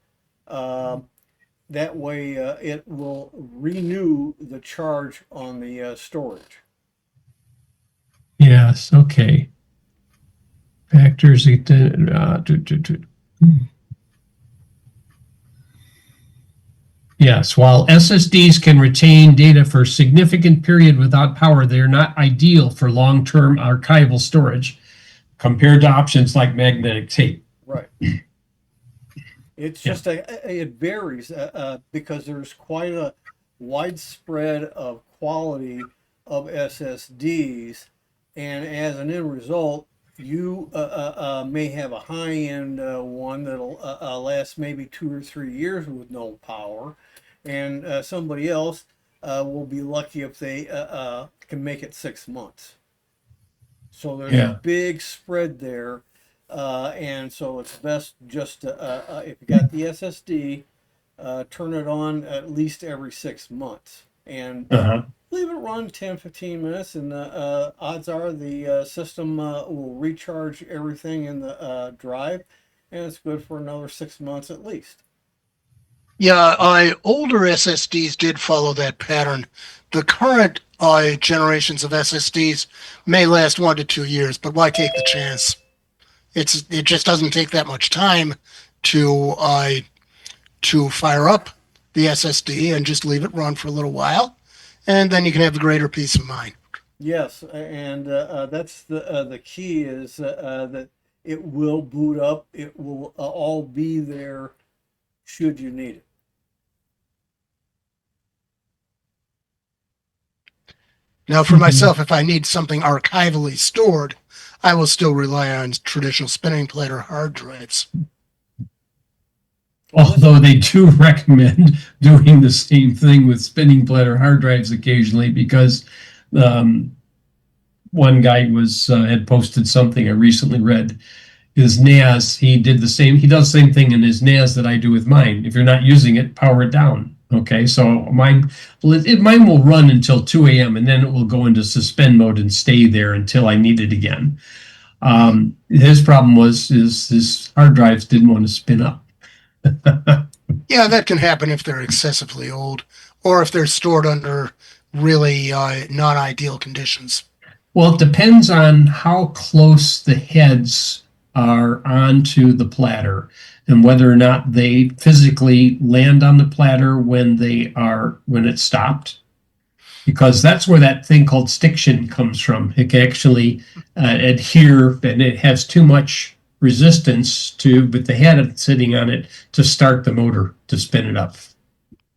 That way it will renew the charge on the storage. Yes. Okay. Factors. Yes, while SSDs can retain data for a significant period without power, they are not ideal for long-term archival storage compared to options like magnetic tape. Right. It's Yeah. just it varies because there's quite a widespread of quality of SSDs, and as an end result, you may have a high-end one that'll last maybe 2 or 3 years with no power, and somebody else will be lucky if they can make it 6 months. So there's a Yeah. big spread there, and so it's best just to, if you got the SSD, turn it on at least every 6 months and Uh-huh. leave it run 10-15 minutes, and odds are the system will recharge everything in the drive, and it's good for another 6 months at least. Yeah, older SSDs did follow that pattern. The current generations of SSDs may last 1 to 2 years, but why take the chance? It just doesn't take that much time to fire up the SSD and just leave it run for a little while, and then you can have a greater peace of mind. Yes, and that's the key is that it will boot up. It will all be there should you need it. Now, for myself, if I need something archivally stored, I will still rely on traditional spinning plate or hard drives. Although they do recommend doing the same thing with spinning plate or hard drives occasionally, because one guy had posted something I recently read. His NAS, he does the same thing in his NAS that I do with mine. If you're not using it, power it down. Okay, so mine will run until 2 a.m. and then it will go into suspend mode and stay there until I need it again. His problem was his hard drives didn't want to spin up. Yeah, that can happen if they're excessively old or if they're stored under really non-ideal conditions. Well, it depends on how close the heads are onto the platter and whether or not they physically land on the platter when it's stopped, because that's where that thing called stiction comes from. It can actually adhere, and it has too much resistance with the head sitting on it to start the motor to spin it up.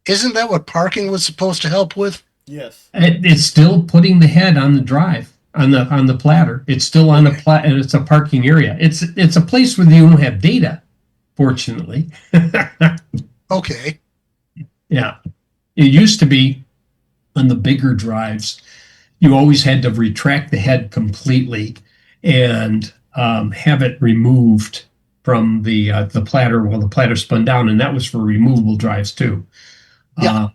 Isn't that what parking was supposed to help with? Yes. It's still putting the head on the drive. On the platter, it's still on a and it's a parking area. It's a place where you don't have data, fortunately. Okay. Yeah, it used to be on the bigger drives, you always had to retract the head completely and have it removed from the platter while the platter spun down, and that was for removable drives too. Yeah.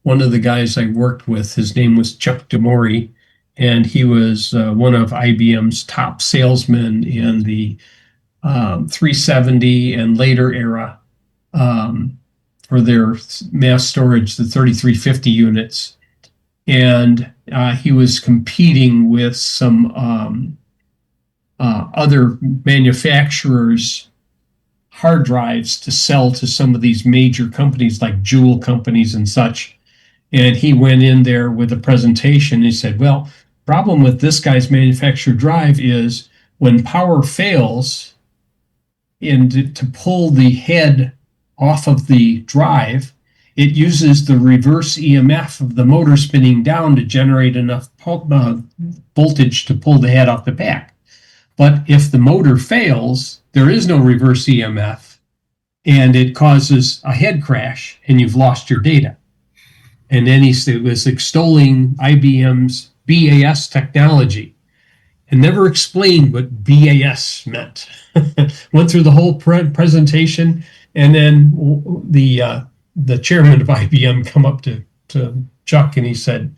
One of the guys I worked with, his name was Chuck DeMori, and he was one of IBM's top salesmen in the 370 and later era for their mass storage, the 3350 units. And he was competing with some other manufacturers' hard drives to sell to some of these major companies like jewel companies and such. And he went in there with a presentation. He said, well, problem with this guy's manufactured drive is when power fails to pull the head off of the drive, it uses the reverse EMF of the motor spinning down to generate enough voltage to pull the head off the back. But if the motor fails, there is no reverse EMF, and it causes a head crash, and you've lost your data. And then he was extolling IBM's BAS technology and never explained what BAS meant. Went through the whole presentation, and then the chairman of IBM come up to Chuck, and he said,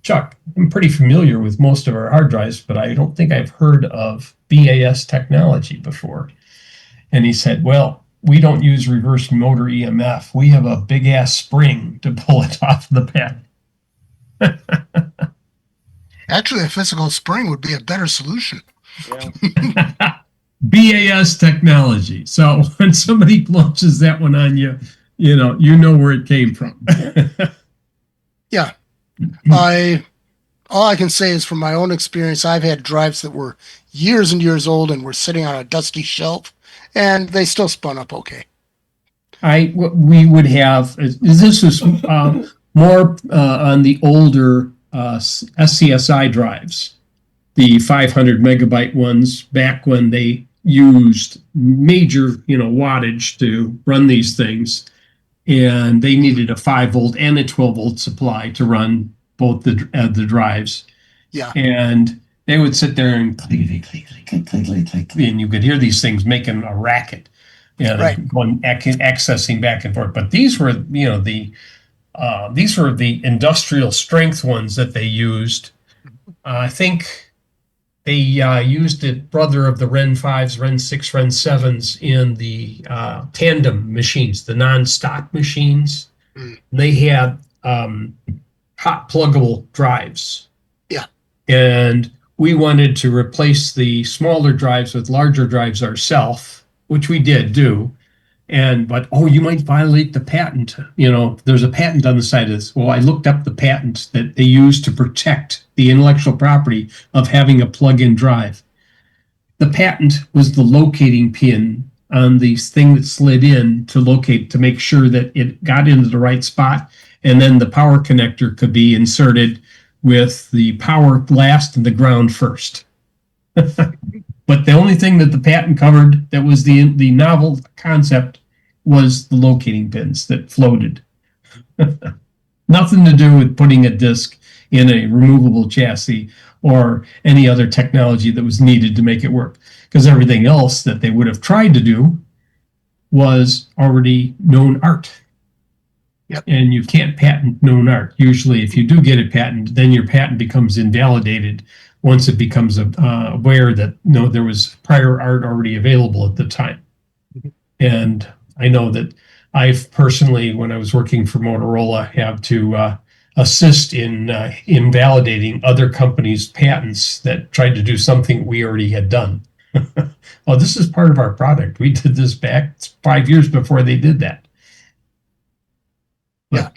Chuck, I'm pretty familiar with most of our hard drives, but I don't think I've heard of BAS technology before. And he said, well, we don't use reverse motor EMF. We have a big ass spring to pull it off the pad. Actually, a physical spring would be a better solution. Yeah. BAS technology. So when somebody launches that one on you, you know where it came from. Yeah. All I can say is from my own experience, I've had drives that were years and years old and were sitting on a dusty shelf, and they still spun up okay. We would have, this was more on the older SCSI drives, the 500 megabyte ones, back when they used major, wattage to run these things. And they needed a 5-volt and a 12-volt supply to run both the drives. Yeah. And they would sit there and click, click, click, click, click, click, click, and you could hear these things making a racket, Right. going accessing back and forth. But these were, these were the industrial strength ones that they used. I think they used it, brother of the Ren 5s, Ren 6, Ren 7s in the tandem machines, the non-stock machines. Mm. They had hot pluggable drives. Yeah. And we wanted to replace the smaller drives with larger drives ourselves, which we did do. But you might violate the patent. There's a patent on the side of this. Well, I looked up the patent that they use to protect the intellectual property of having a plug-in drive. The patent was the locating pin on the thing that slid in to make sure that it got into the right spot, and then the power connector could be inserted with the power last and the ground first. But the only thing that the patent covered that was the novel concept was the locating pins that floated. Nothing to do with putting a disc in a removable chassis or any other technology that was needed to make it work. Because everything else that they would have tried to do was already known art. Yep. And you can't patent known art. Usually, if you do get a patent, then your patent becomes invalidated once it becomes aware that there was prior art already available at the time. And I know that I've personally, when I was working for Motorola, have to assist in invalidating other companies' patents that tried to do something we already had done. Oh, this is part of our product. We did this back 5 years before they did that. Yeah.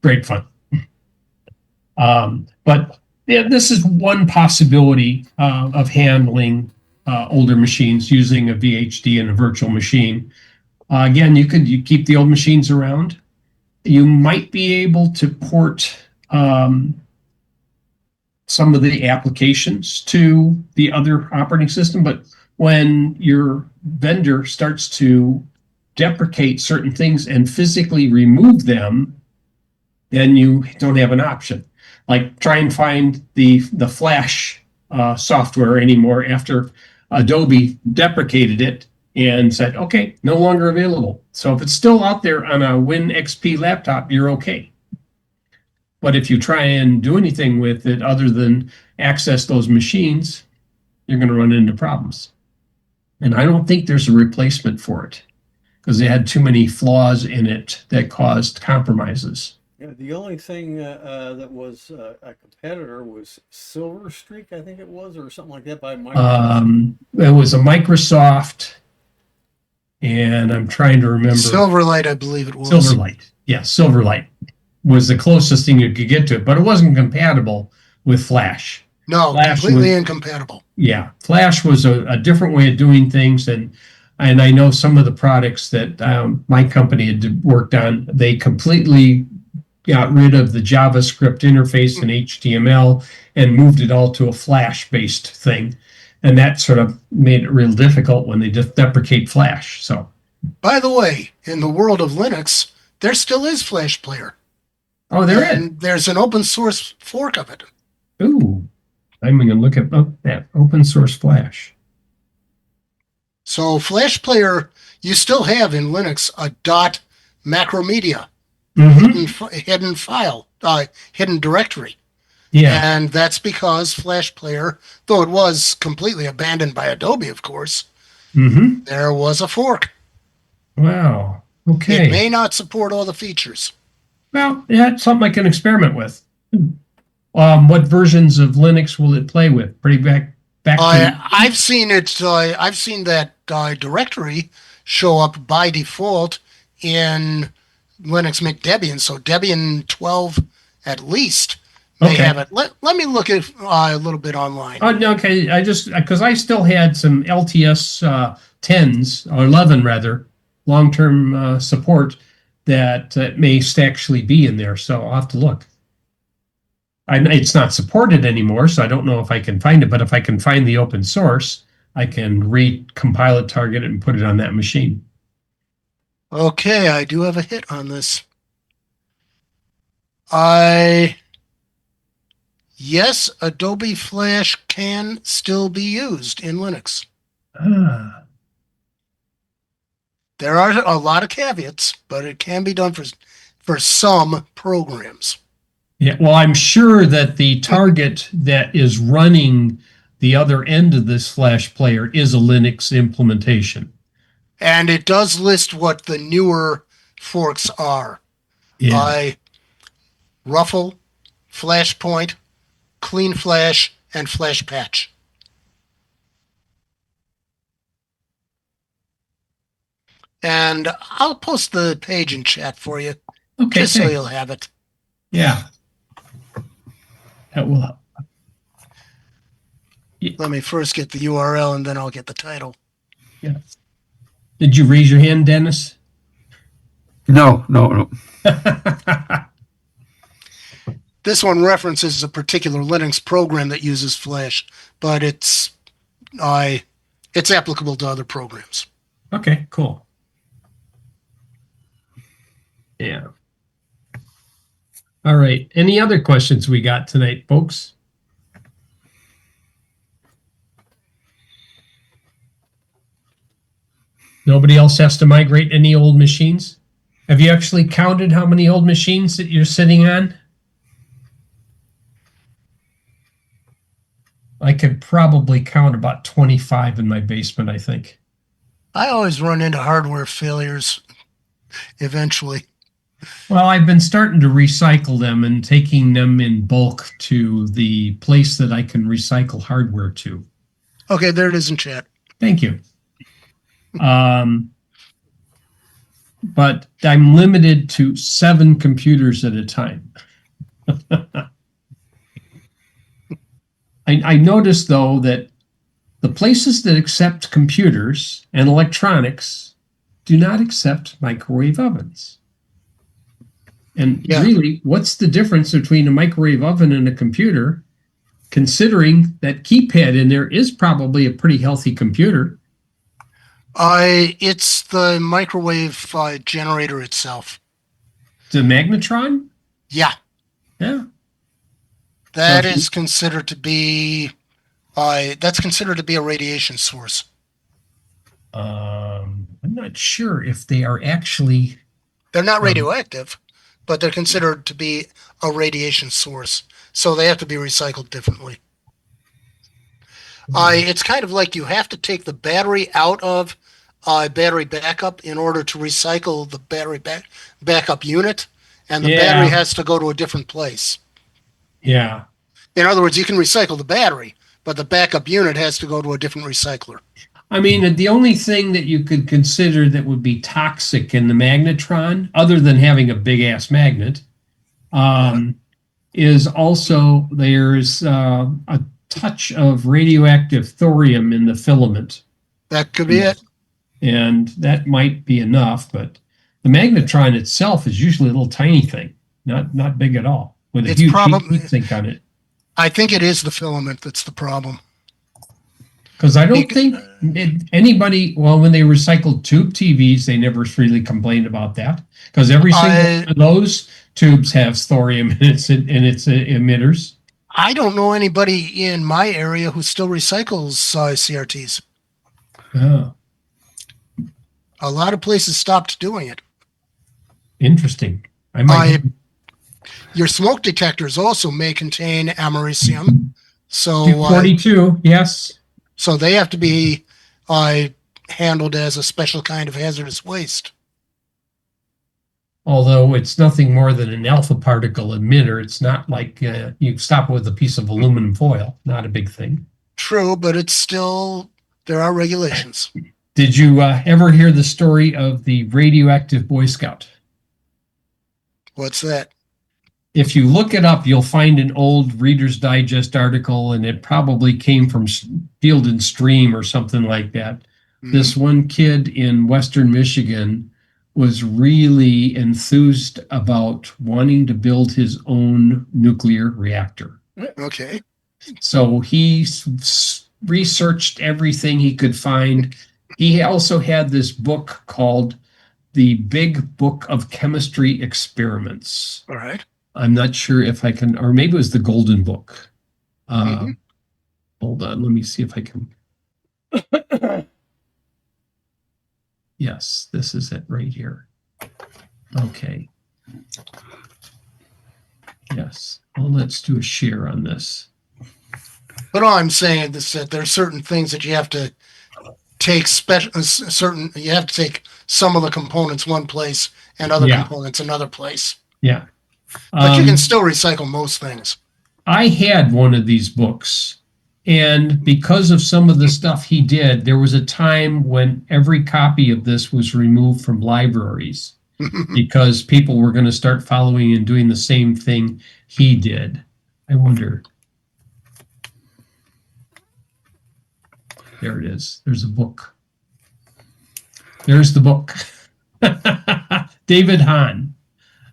Great fun. But yeah, this is one possibility of handling older machines using a VHD and a virtual machine. Again, you keep the old machines around. You might be able to port some of the applications to the other operating system, but when your vendor starts to deprecate certain things and physically remove them, then you don't have an option. Like try and find the Flash software anymore after Adobe deprecated it and said, okay, no longer available. So if it's still out there on a Win XP laptop, you're okay. But if you try and do anything with it other than access those machines, you're going to run into problems. And I don't think there's a replacement for it because they had too many flaws in it that caused compromises. Yeah, the only thing that was a competitor was Silver Streak, I think it was, or something like that by Microsoft. It was a Microsoft, and I'm trying to remember. Silverlight, I believe it was. Silverlight. Yeah, Silverlight was the closest thing you could get to it, but it wasn't compatible with Flash. No, Flash completely was- incompatible. Yeah, Flash was a different way of doing things, and I know some of the products that my company had worked on, they completely got rid of the JavaScript interface and HTML and moved it all to a Flash-based thing, and that sort of made it real difficult when they just deprecate Flash. So, By the way, in the world of Linux, there still is Flash Player. oh, there is. And there's an open source fork of it. Ooh, I'm going to look at that open source Flash. So Flash Player, you still have in Linux a .macromedia hidden file, hidden directory. Yeah. And that's because Flash Player, though it was completely abandoned by Adobe, of course, there was a fork. Wow. Okay. It may not support all the features. Well, yeah, it's something I can experiment with. What versions of Linux will it play with? Pretty back to. I've seen it. I've seen that directory show up by default in Linux Mint Debian. So Debian 12 at least may have it. Let me look at a little bit online. Oh, okay. I just because I still had some LTS 10s or 11 rather long-term support that may actually be in there. So I'll have to look. It's not supported anymore, so I don't know if I can find it. But if I can find the open source, I can recompile it, target it, and put it on that machine. Okay, I do have a hit on this. Yes, Adobe Flash can still be used in Linux. There are a lot of caveats, but it can be done for some programs. Yeah, well, I'm sure that the target that is running the other end of this Flash player is a Linux implementation. And it does list what the newer forks are. Yeah. Ruffle, Flashpoint, Clean Flash, and Flash Patch. And I'll post the page in chat for you, just so you'll have it. Yeah. That will help. Let me first get the URL, and then I'll get the title. Yeah. Did you raise your hand, Dennis? No. This one references a particular Linux program that uses Flash, but it's applicable to other programs. Okay, cool. Yeah. All right. Any other questions we got tonight, folks? Nobody else has to migrate any old machines? Have you actually counted how many old machines that you're sitting on? I could probably count about 25 in my basement, I think. I always run into hardware failures eventually. Well, I've been starting to recycle them and taking them in bulk to the place that I can recycle hardware to. Okay, there it is in chat. Thank you. But I'm limited to 7 computers at a time. I noticed, though, that the places that accept computers and electronics do not accept microwave ovens. And really, what's the difference between a microwave oven and a computer, considering that keypad in there is probably a pretty healthy computer? It's the microwave generator itself. The magnetron? Yeah. Yeah. That is considered to be a radiation source. I'm not sure if they are actually. They're not radioactive, but they're considered to be a radiation source, so they have to be recycled differently. It's kind of like you have to take the battery out of battery backup in order to recycle the battery backup unit, and the Yeah. battery has to go to a different place. Yeah. In other words, you can recycle the battery, but the backup unit has to go to a different recycler. I mean, the only thing that you could consider that would be toxic in the magnetron, other than having a big ass magnet, is also there's a touch of radioactive thorium in the filament. That could be it. And that might be enough, but the magnetron itself is usually a little tiny thing, not big at all, with a It's huge probably- heat sink on it. I think it is the filament that's the problem. Because I don't think anybody, well, when they recycled tube TVs, they never really complained about that. Because every single one of those tubes have thorium in its emitters. I don't know anybody in my area who still recycles CRTs. Oh, A lot of places stopped doing it. interesting. I might. Your smoke detectors also may contain americium, so 242, yes. so they have to be handled as a special kind of hazardous waste. Although it's nothing more than an alpha particle emitter. It's not like you stop it with a piece of aluminum foil. Not a big thing. True, but it's still, there are regulations. Did you ever hear the story of the radioactive Boy Scout? What's that? If you look it up, you'll find an old Reader's Digest article, and it probably came from Field and Stream or something like that. This one kid in Western Michigan was really enthused about wanting to build his own nuclear reactor. Okay. So he researched everything he could find. He also had this book called The Big Book of Chemistry Experiments. All right. I'm not sure if I can, or maybe it was the Golden Book. Hold on, let me see if I can. Yes, this is it right here. Okay. Yes. Well, let's do a share on this. But all I'm saying is that there are certain things that you have to take you have to take some of the components one place and other components another place. Yeah. But you can still recycle most things. I had one of these books, and because of some of the stuff he did, there was a time when every copy of this was removed from libraries because people were going to start following and doing the same thing he did. I wonder. There it is. There's a book. There's the book. David Hahn.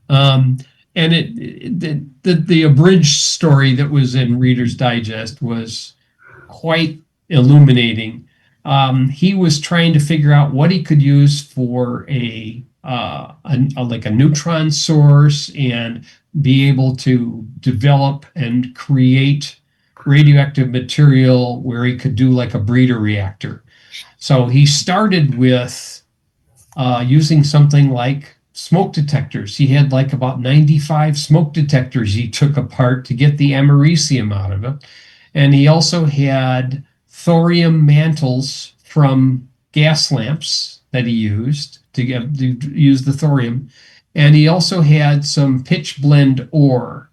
And the abridged story that was in Reader's Digest was quite illuminating. He was trying to figure out what he could use for a neutron source and be able to develop and create radioactive material where he could do like a breeder reactor. So he started with using something like smoke detectors. He had like about 95 smoke detectors he took apart to get the americium out of it. And he also had thorium mantles from gas lamps that he used to use the thorium. And he also had some pitch blende ore.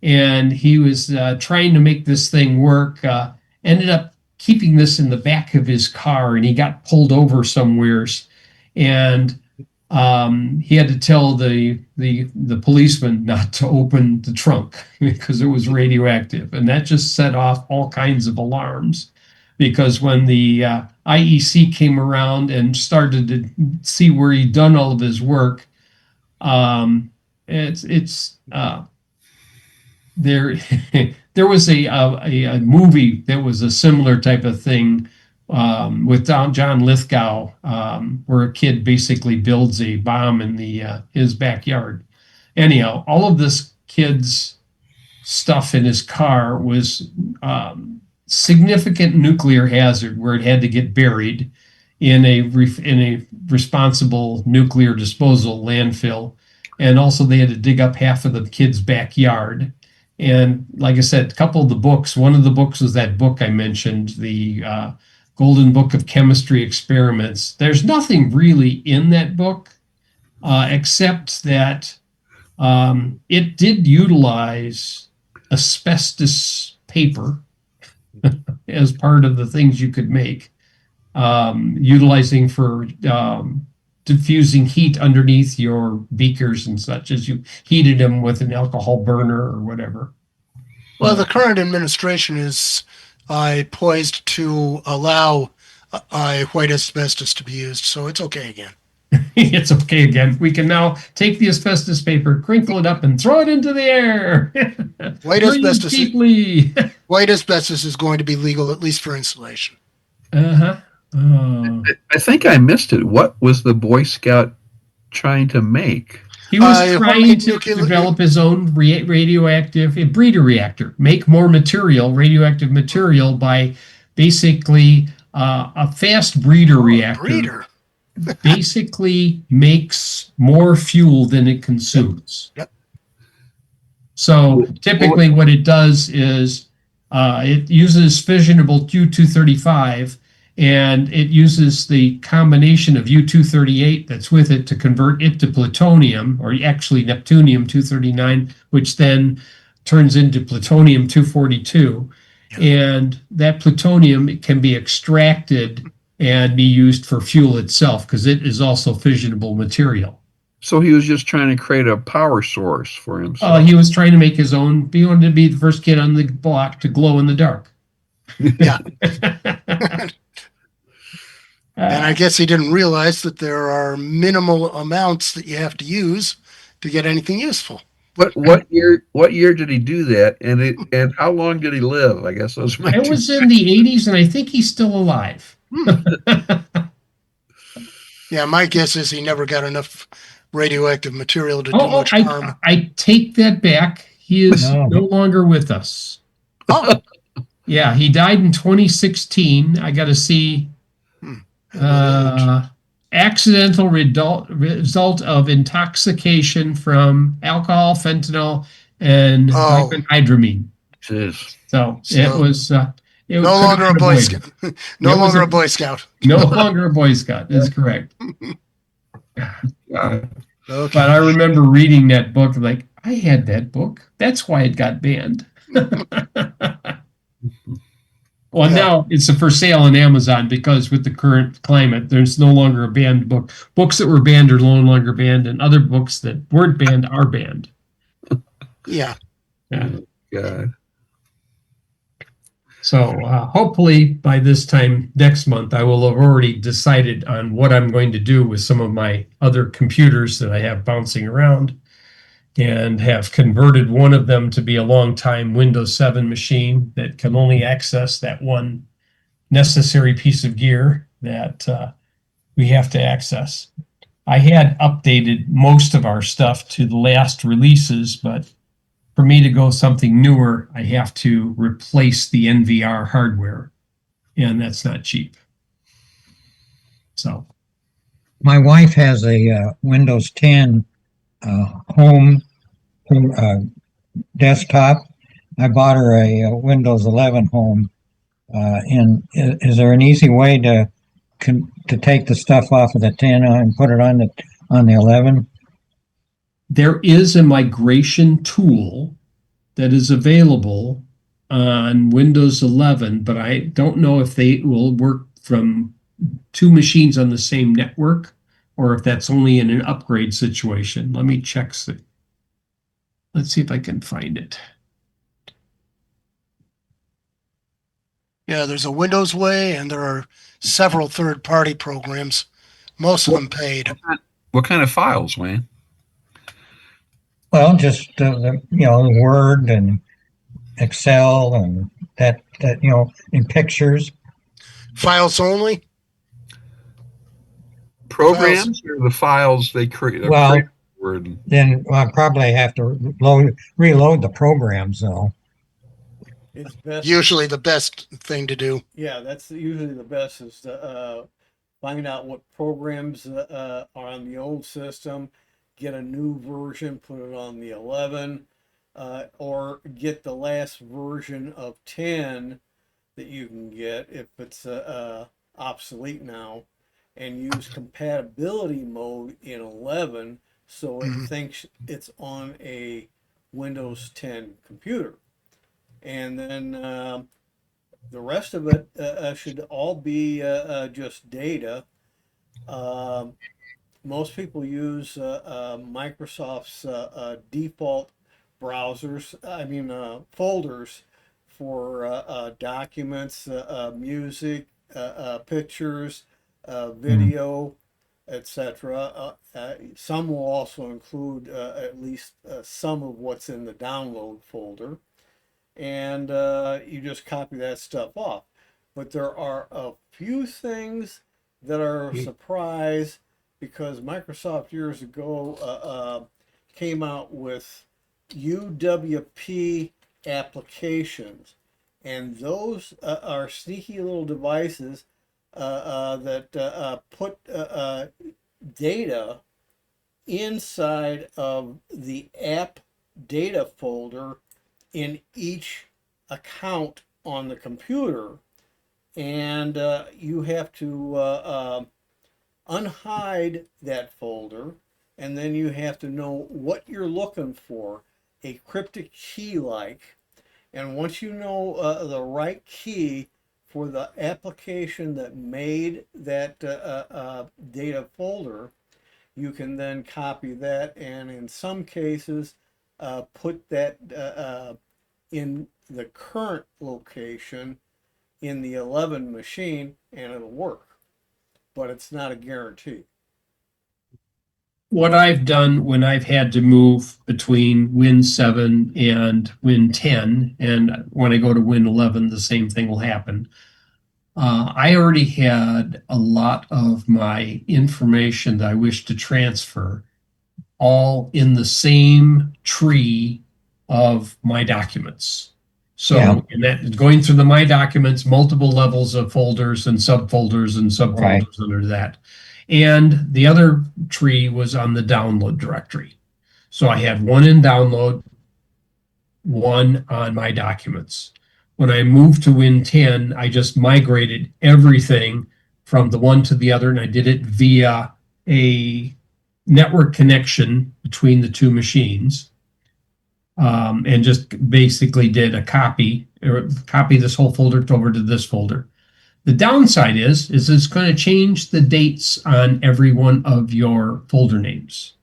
And he was trying to make this thing work, ended up keeping this in the back of his car, and he got pulled over somewheres. And he had to tell the policeman not to open the trunk because it was radioactive. And that just set off all kinds of alarms, because when the IEC came around and started to see where he'd done all of his work, there was a movie that was a similar type of thing with John Lithgow, where a kid basically builds a bomb in his backyard. Anyhow, all of this kid's stuff in his car was significant nuclear hazard, where it had to get buried in a responsible nuclear disposal landfill, and also they had to dig up half of the kid's backyard. And like I said, a couple of the books. One of the books was that book I mentioned, the Golden Book of Chemistry Experiments. There's nothing really in that book except that It did utilize asbestos paper as part of the things you could make, utilizing for diffusing heat underneath your beakers and such as you heated them with an alcohol burner or whatever. Well, the current administration is poised to allow white asbestos to be used, so it's okay again. It's okay again. We can now take the asbestos paper, crinkle it up, and throw it into the air. White Breathe asbestos, deeply. white asbestos is going to be legal, at least for insulation. Uh-huh. Oh. I think I missed it. What was the Boy Scout trying to make? He was trying homemade to nuclear- develop his own radioactive breeder reactor, make more material, radioactive material by basically a fast breeder reactor. Breeder. Basically makes more fuel than it consumes. Yep. So typically what it does is it uses fissionable U-235 and it uses the combination of U-238 that's with it to convert it to plutonium, or actually Neptunium-239, which then turns into plutonium-242. Yeah. And that plutonium can be extracted and be used for fuel itself because it is also fissionable material. So he was just trying to create a power source for himself. He was trying to make his own. He wanted to be the first kid on the block to glow in the dark. Yeah. And I guess he didn't realize that there are minimal amounts that you have to use to get anything useful. What year did he do that? And how long did he live? I guess those. It was in the 80s, and I think he's still alive. Yeah, my guess is he never got enough radioactive material to do much harm. I take that back. He is No. no longer with us. Oh, Yeah, he died in 2016. I got to see accidental result of intoxication from alcohol, fentanyl, and diphenhydramine. Jeez. So it was it no could have longer a been Boy avoided. Scout. No It was longer a- a Boy Scout. No longer a Boy Scout. Is correct. Okay. But I remember reading that book, like, I had that book. That's why it got banned. Well, Yeah. now it's for sale on Amazon because with the current climate, there's no longer a banned book. Books that were banned are no longer banned, and other books that weren't banned are banned. Yeah. Yeah. God. So hopefully by this time next month, I will have already decided on what I'm going to do with some of my other computers that I have bouncing around, and have converted one of them to be a long-time Windows 7 machine that can only access that one necessary piece of gear that we have to access. I had updated most of our stuff to the last releases, but for me to go something newer, I have to replace the NVR hardware, and that's not cheap. So My wife has a Windows 10 home desktop. I bought her a Windows 11 home. And is there an easy way to take the stuff off of the 10 and put it on the 11? there is a migration tool that is available on Windows 11, but I don't know if they will work from two machines on the same network or if that's only in an upgrade situation. Let me check. Let's see if I can find it. Yeah, there's a Windows way, and there are several third-party programs, most of them paid. What kind of files, Wayne? Well, just Word and Excel and that in pictures. Files only? Programs or the files they create? Well, Word. then I probably have to reload the programs though. It's best. Usually the best thing to do. Yeah, that's usually the best is to find out what programs are on the old system, get a new version, put it on the 11, or get the last version of 10 that you can get if it's obsolete now, and use compatibility mode in 11 so it thinks it's on a Windows 10 computer. And then the rest of it should all be just data. Um, Most people use Microsoft's default browsers, folders for documents, music, pictures, video, etc. Some will also include at least some of what's in the download folder, and you just copy that stuff off. But there are a few things that are a surprise, because Microsoft years ago came out with UWP applications, and those are sneaky little devices that put data inside of the app data folder in each account on the computer, and you have to unhide that folder, and then you have to know what you're looking for, a cryptic key like. And once you know the right key for the application that made that data folder, you can then copy that, and in some cases put that in the current location in the 11 machine, and it'll work. But it's not a guarantee. What I've done when I've had to move between Win 7 and Win 10, and when I go to Win 11, the same thing will happen. I already had a lot of my information that I wish to transfer all in the same tree of my documents. So Yeah. in that, going through the My Documents, multiple levels of folders and subfolders Right. under that. And the other tree was on the download directory. So I had one in download, one on My Documents. When I moved to Win 10, I just migrated everything from the one to the other, and I did it via a network connection between the two machines. And just basically did a copy this whole folder over to this folder. The downside is it's going to change the dates on every one of your folder names.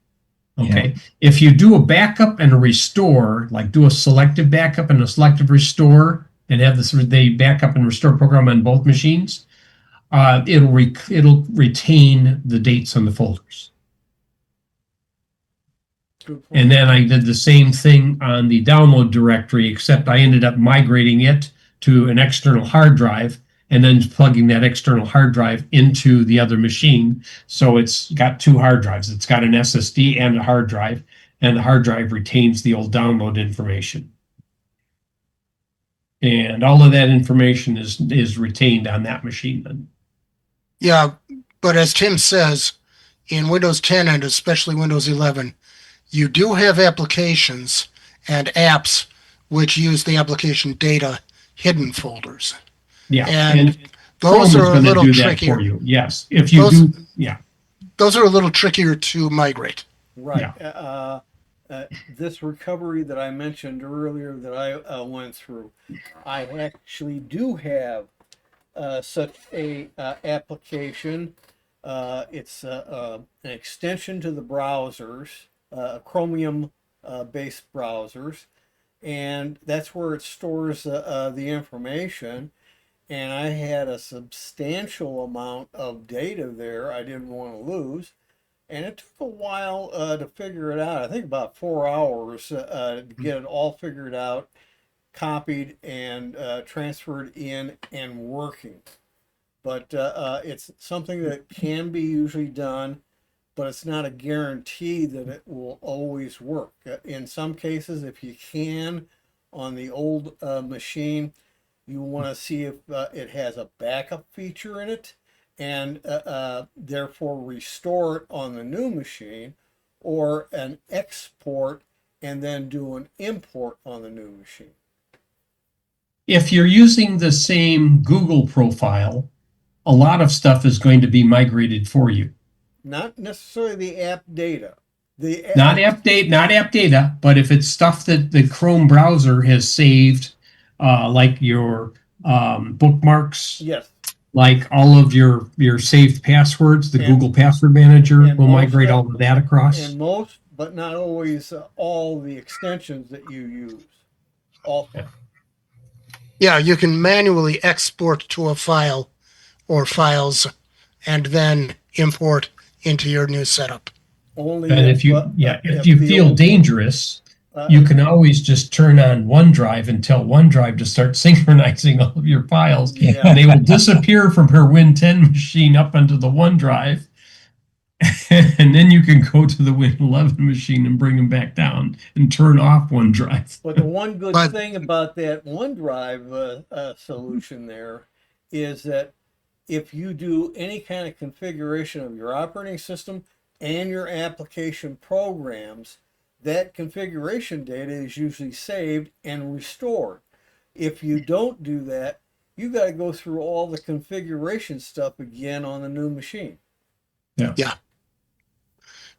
Okay. Yeah. If you do a backup and a restore, like do a selective backup and a selective restore, and have the backup and restore program on both machines, it'll retain the dates on the folders. And then I did the same thing on the download directory, except I ended up migrating it to an external hard drive and then plugging that external hard drive into the other machine. So it's got two hard drives. It's got an SSD and a hard drive, and the hard drive retains the old download information. And all of that information is retained on that machine then. Yeah, but as Tim says, in Windows 10 and especially Windows 11, you do have applications and apps which use the application data hidden folders. Yeah, and those are a little trickier for you. Yes, if you do, yeah, those are a little trickier to migrate. Right. Yeah. This recovery that I mentioned earlier that I went through, I actually do have such a application. It's an extension to the browsers, Chromium based browsers, and that's where it stores the information. And I had a substantial amount of data there I didn't want to lose. And it took a while to figure it out. I think about 4 hours to get it all figured out, copied, and transferred in and working. But it's something that can be usually done, but it's not a guarantee that it will always work. In some cases, if you can, on the old machine, you want to see if it has a backup feature in it, and therefore restore it on the new machine, or an export and then do an import on the new machine. If you're using the same Google profile, a lot of stuff is going to be migrated for you. Not necessarily the app data, Not app data, but if it's stuff that the Chrome browser has saved, like your bookmarks, yes. like all of your saved passwords, the And- Google Password Manager and will most migrate of- all of that across. And most, but not always, all the extensions that you use. Also, Yeah, you can manually export to a file or files and then import into your new setup. only And if you the feel old- dangerous, you can always just turn on OneDrive and tell OneDrive to start synchronizing all of your files. Yeah. And they will disappear from her Win 10 machine up onto the OneDrive. And then you can go to the Win 11 machine and bring them back down and turn off OneDrive. But the one good But- thing about that OneDrive solution there is that if you do any kind of configuration of your operating system and your application programs, that configuration data is usually saved and restored. If you don't do that, you got to go through all the configuration stuff again on the new machine. I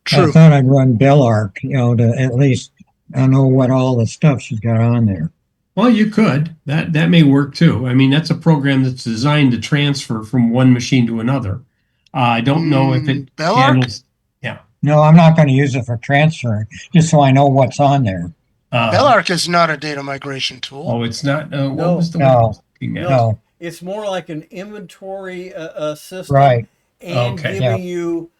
True. thought I'd run Bellark, to at least I know what all the stuff she's got on there. Well, you could. That may work too. I mean, that's a program that's designed to transfer from one machine to another. I don't know if it Bellark? handles. No, I'm not going to use it for transferring, just so I know what's on there. Bellark is not a data migration tool. Oh, it's not. What No. was the one I was looking at? No, It's more like an inventory system, right. and Okay. giving you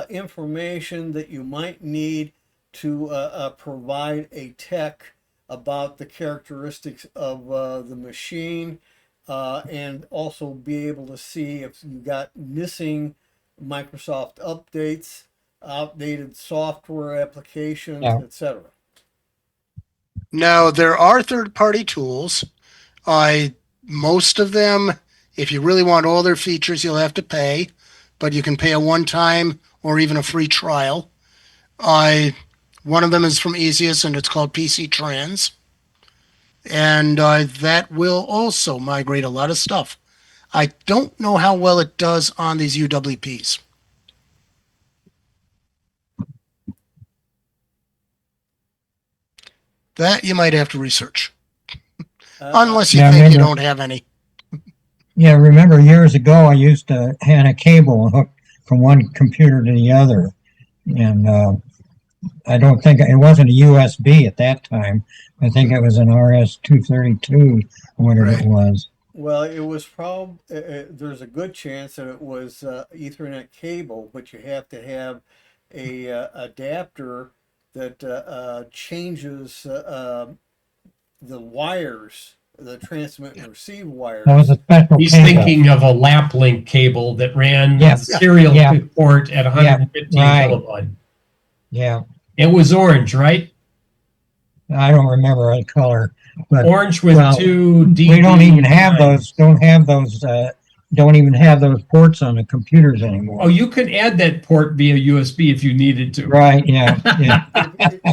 information that you might need to provide a tech about the characteristics of the machine, and also be able to see if you got missing Microsoft updates, outdated software applications, Yeah. etc. Now, there are third-party tools. Most of them, if you really want all their features, you'll have to pay, but you can pay a one-time or even a free trial. One of them is from Easius, and it's called PC Trans. And that will also migrate a lot of stuff. I don't know how well it does on these UWPs. That you might have to research, unless you Yeah, think you remember- don't have any. Yeah, remember years ago I used to had a cable hooked from one computer to the other, and I don't think it wasn't a USB at that time. I think it was an RS-232, whatever Right. it was. Well, it was probably, there's a good chance that it was Ethernet cable, but you have to have a adapter that changes the wires, the transmit and receive wires. That was a special He's cable. thinking of a lap link cable that ran Yes. the serial Yeah. port at 115 right. kilobaud. Yeah, It was orange, right? I don't remember the color, but Orange with Well, two DB. we don't even have lines. don't even have those ports on the computers anymore. Oh, you can add that port via USB if you needed to. Right, yeah, yeah.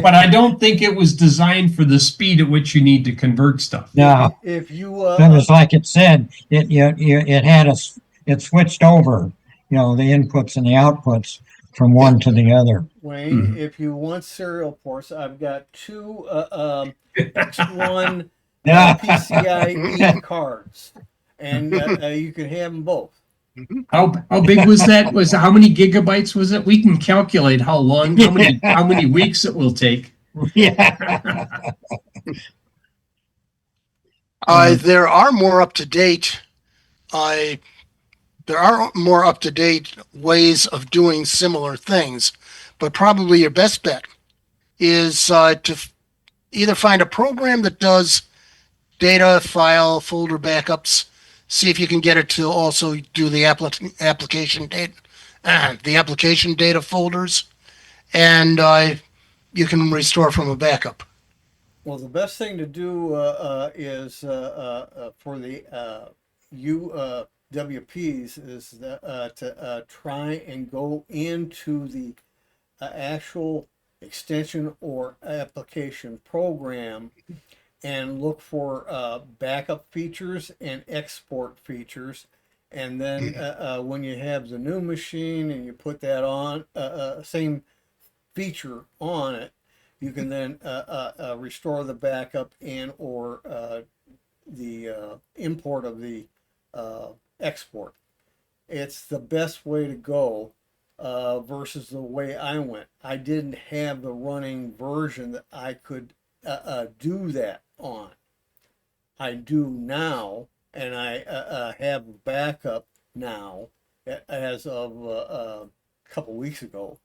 But I don't think it was designed for the speed at which you need to convert stuff. No, If you that was like it said, it switched over, the inputs and the outputs from one to the other. Wayne, if you want serial ports, I've got two X1 Yeah. PCIe cards, and you can have them both. How big was that? How many gigabytes was it? We can calculate how long, how many weeks it will take. Yeah. There are more up-to-date ways of doing similar things, but probably your best bet is to either find a program that does data, file, folder backups. See if you can get it to also do the application data folders, and you can restore from a backup. Well, the best thing to do is for the UWPs is to try and go into the actual extension or application program and look for backup features and export features. And then when you have the new machine and you put that on, same feature on it, you can then restore the backup and or the import of the export. It's the best way to go versus the way I went. I didn't have the running version that I could do that on. I do now, and I have backup now as of a couple weeks ago.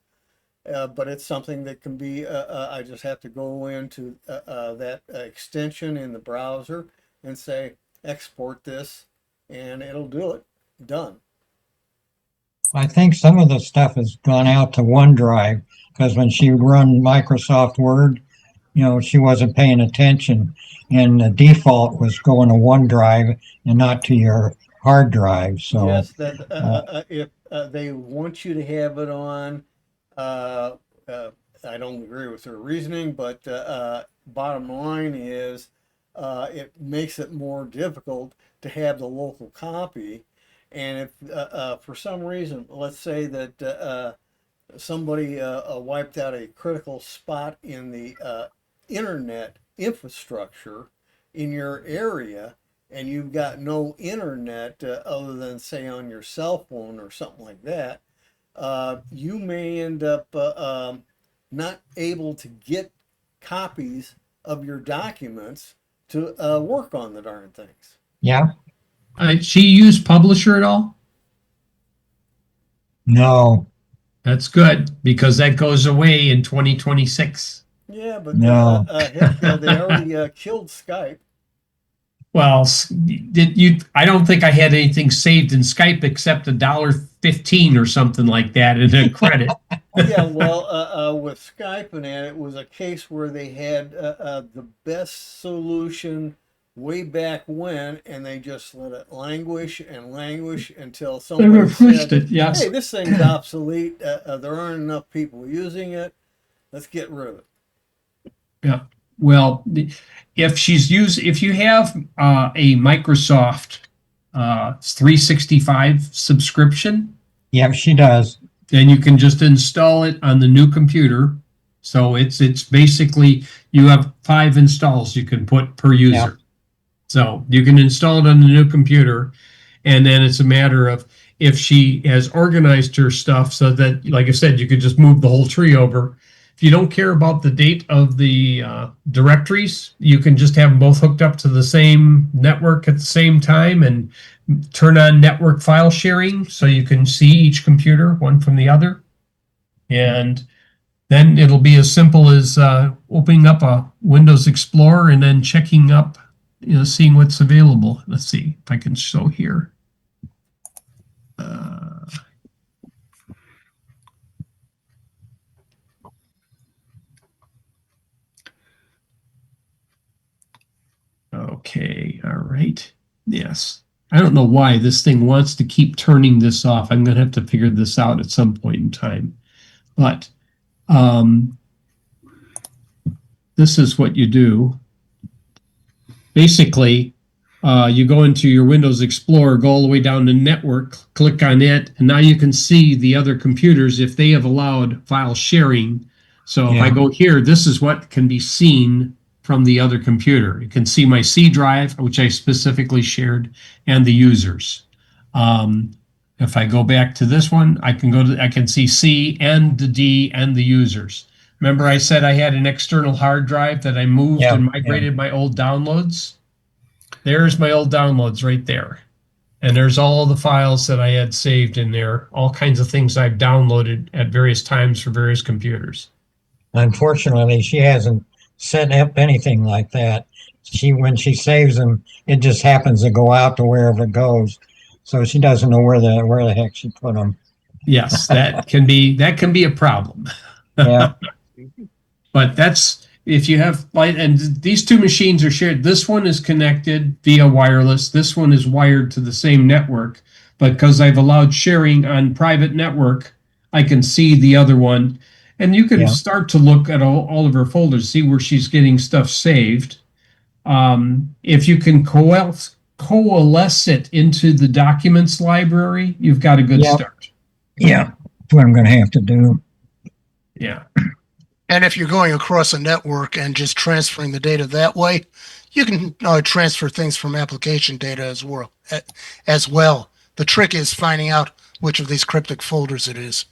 But it's something that can be, I just have to go into that extension in the browser and say, export this, and it'll do it. Done. I think some of the stuff has gone out to OneDrive because when she run Microsoft Word, she wasn't paying attention, and the default was going to OneDrive and not to your hard drive. So Yes, that if they want you to have it on, uh, I don't agree with their reasoning, but bottom line is it makes it more difficult to have the local copy. And if for some reason, let's say that somebody wiped out a critical spot in the internet infrastructure in your area, and you've got no internet other than say on your cell phone or something like that, you may end up not able to get copies of your documents to work on the darn things. yeah, She used Publisher at all? no, That's good because that goes away in 2026. Yeah, but No. heck, they already killed Skype. Well, did you? I don't think I had anything saved in Skype except $1.15 or something like that in a credit. Yeah, well, with Skype and that, it was a case where they had the best solution way back when, and they just let it languish and languish until They somebody pushed said, it. Yes. "Hey, this thing's obsolete. There aren't enough people using it. Let's get rid of it." Yeah. Well, if you have a Microsoft 365 subscription, yeah, she does. then you can just install it on the new computer. So it's basically you have 5 installs you can put per user. Yeah. So you can install it on the new computer, and then it's a matter of if she has organized her stuff so that, like I said, you could just move the whole tree over. If you don't care about the date of the directories, you can just have them both hooked up to the same network at the same time and turn on network file sharing so you can see each computer, one from the other. And then it'll be as simple as opening up a Windows Explorer and then checking up, seeing what's available. Let's see if I can show here. Okay, all right. Yes. I don't know why this thing wants to keep turning this off. I'm going to have to figure this out at some point in time. But this is what you do. Basically, you go into your Windows Explorer, go all the way down to Network, click on it, and now you can see the other computers if they have allowed file sharing. So if I go here, this is what can be seen from the other computer. You can see my C drive, which I specifically shared, and the users. If I go back to this one, I can see C and the D and the users. Remember I said I had an external hard drive that I moved and migrated my old downloads? There's my old downloads right there. And there's all the files that I had saved in there, all kinds of things I've downloaded at various times for various computers. Unfortunately, she hasn't set up anything like that. When she saves them, it just happens to go out to wherever it goes. So she doesn't know where the heck she put them. Yes, that can be a problem. Yeah. But that's if you have and these two machines are shared. This one is connected via wireless. This one is wired to the same network. But because I've allowed sharing on private network, I can see the other one. And you can start to look at all of her folders, see where she's getting stuff saved. If you can coalesce it into the documents library, you've got a good start. Yeah, that's what I'm going to have to do. Yeah. And if you're going across a network and just transferring the data that way, you can transfer things from application data as well. The trick is finding out which of these cryptic folders it is.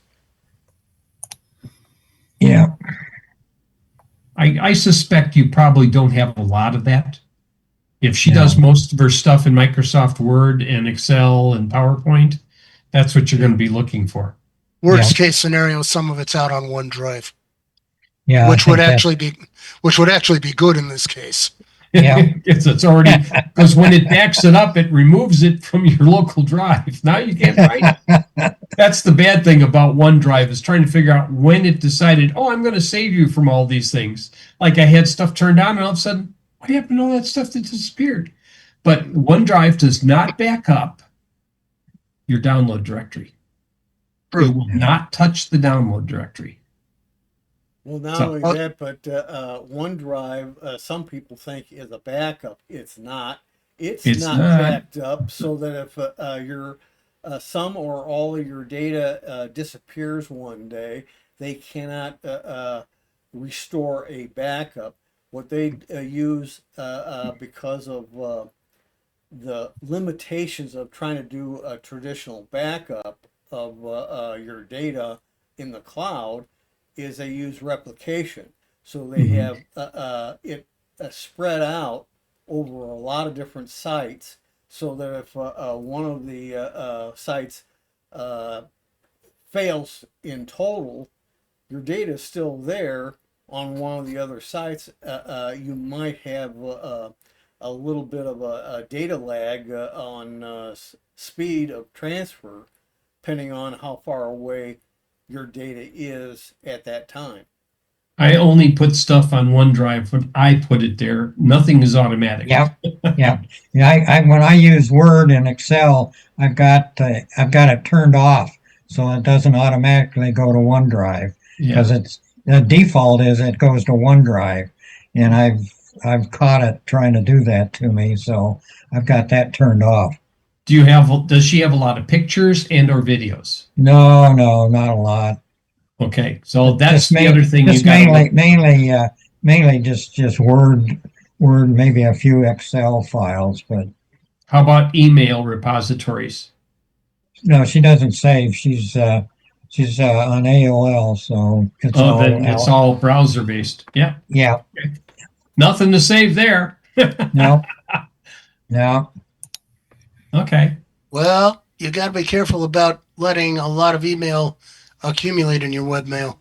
Yeah. I suspect you probably don't have a lot of that. If she No. does most of her stuff in Microsoft Word and Excel and PowerPoint, that's what you're going to be looking for. Worst case scenario, some of it's out on OneDrive, Yeah. which would actually be good in this case. Yeah. It's already, because when it backs it up, it removes it from your local drive. Now you can't find it. That's the bad thing about OneDrive, is trying to figure out when it decided, oh, I'm going to save you from all these things. Like I had stuff turned on and all of a sudden, what happened to all that stuff that disappeared? But OneDrive does not back up your download directory. True. It will not touch the download directory. Well, not So- only that, but OneDrive, some people think is a backup. It's not. It's not backed up, so that if your some or all of your data disappears one day, they cannot restore a backup. What they use because of the limitations of trying to do a traditional backup of your data in the cloud is they use replication. So they have it spread out over a lot of different sites, so that if one of the sites fails in total, your data is still there on one of the other sites. You might have a little bit of a data lag on speed of transfer, depending on how far away your data is at that time. I only put stuff on OneDrive when I put it there. Nothing is automatic. Yeah. Yeah. When I use Word and Excel, I've got it turned off so it doesn't automatically go to OneDrive, because it's the default is it goes to OneDrive, and I've caught it trying to do that to me, so I've got that turned off. Does she have a lot of pictures and or videos? No, not a lot. Okay, so that's Just the other thing you Just got. mainly just Word, maybe a few Excel files, but How about email repositories? no, she doesn't save. She's on AOL, so it's Oh, all then it's all browser based. Yeah, yeah. nothing to save there. No. Okay. Well, you got to be careful about letting a lot of email accumulate in your webmail,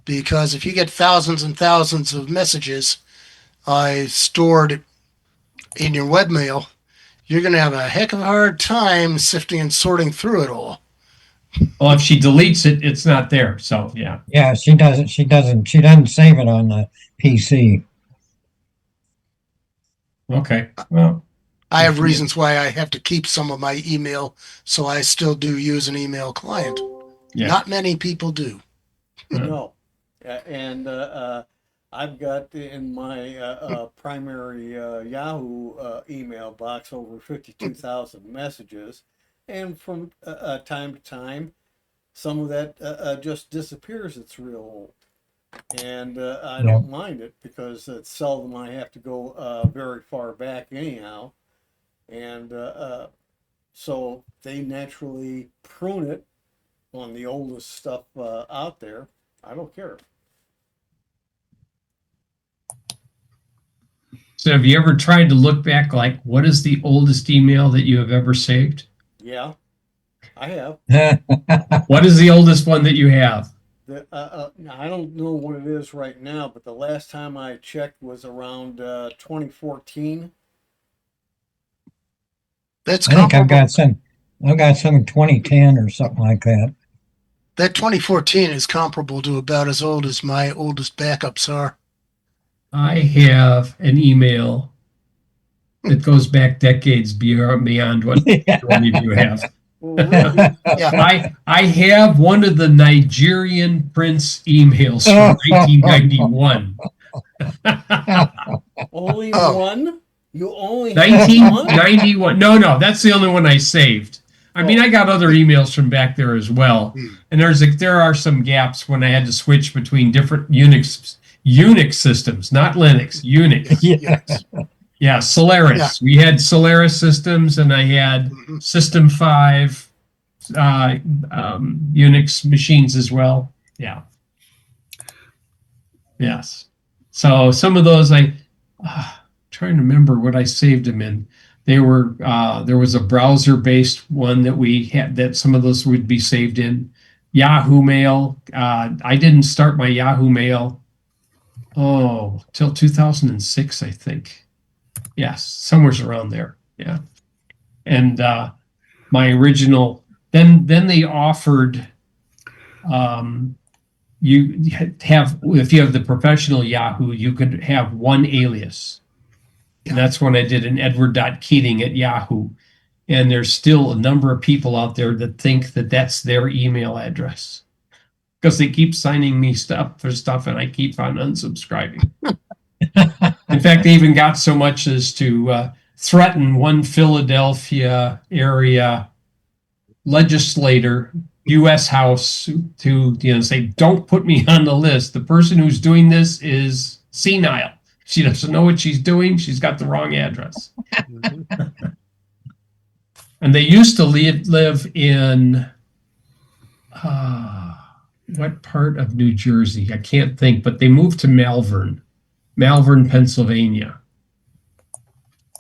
because if you get thousands and thousands of messages stored in your webmail, you're going to have a heck of a hard time sifting and sorting through it all. Well, if she deletes it, it's not there. So yeah. Yeah, she doesn't save it on the PC. Okay. Well, I have reasons why I have to keep some of my email, so I still do use an email client. yeah. Not many people do. No, and I've got in my primary Yahoo email box over 52,000 messages, and from time to time, some of that just disappears. It's real old, and I don't mind it, because it's seldom I have to go very far back anyhow, and so they naturally prune it on the oldest stuff out there. I don't care. So have you ever tried to look back, like, what is the oldest email that you have ever saved? Yeah, I have. What is the oldest one that you have? I don't know what it is right now, but the last time I checked was around 2014. That's I think I've comparable. got some in 2010 or something like that. That 2014 is comparable to about as old as my oldest backups are. I have an email that goes back decades beyond what one of you have. Well, really, Yeah. I have one of the Nigerian prince emails from 1991. only Oh. one? You only have one? 1991. No, that's the only one I saved. I mean, I got other emails from back there as well, and there are some gaps when I had to switch between different Unix systems, not Linux, Unix. Yes. Yeah, Solaris. We had Solaris systems, and I had Mhm. System 5 Unix machines as well. Yeah. Yes. So some of those trying to remember what I saved them in. They were there was a browser-based one that we had that some of those would be saved in. Yahoo Mail. I didn't start my Yahoo Mail till 2006, I think. Yes, somewhere around there. Yeah. And my original then they offered you have if you have the professional Yahoo, you could have one alias. And that's when I did an Edward.Keating at Yahoo. And there's still a number of people out there that think that that's their email address because they keep signing me for stuff and I keep on unsubscribing. In fact, they even got so much as to threaten one Philadelphia area legislator, U.S. House, to say, don't put me on the list. The person who's doing this is senile. She doesn't know what she's doing. She's got the wrong address. And they used to live in what part of New Jersey? I can't think, but they moved to Malvern, Pennsylvania.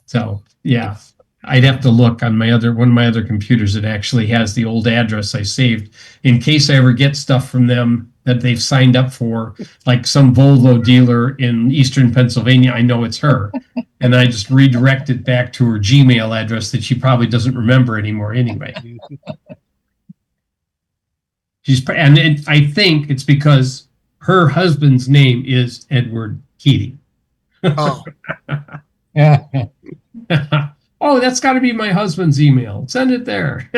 So yeah, I'd have to look on one of my other computers that actually has the old address I saved in case I ever get stuff from them that they've signed up for, like some Volvo dealer in Eastern Pennsylvania. I know it's her. And I just redirect it back to her Gmail address that she probably doesn't remember anymore anyway. I think it's because her husband's name is Edward Keating. Oh, Yeah. Oh, that's got to be my husband's email. Send it there.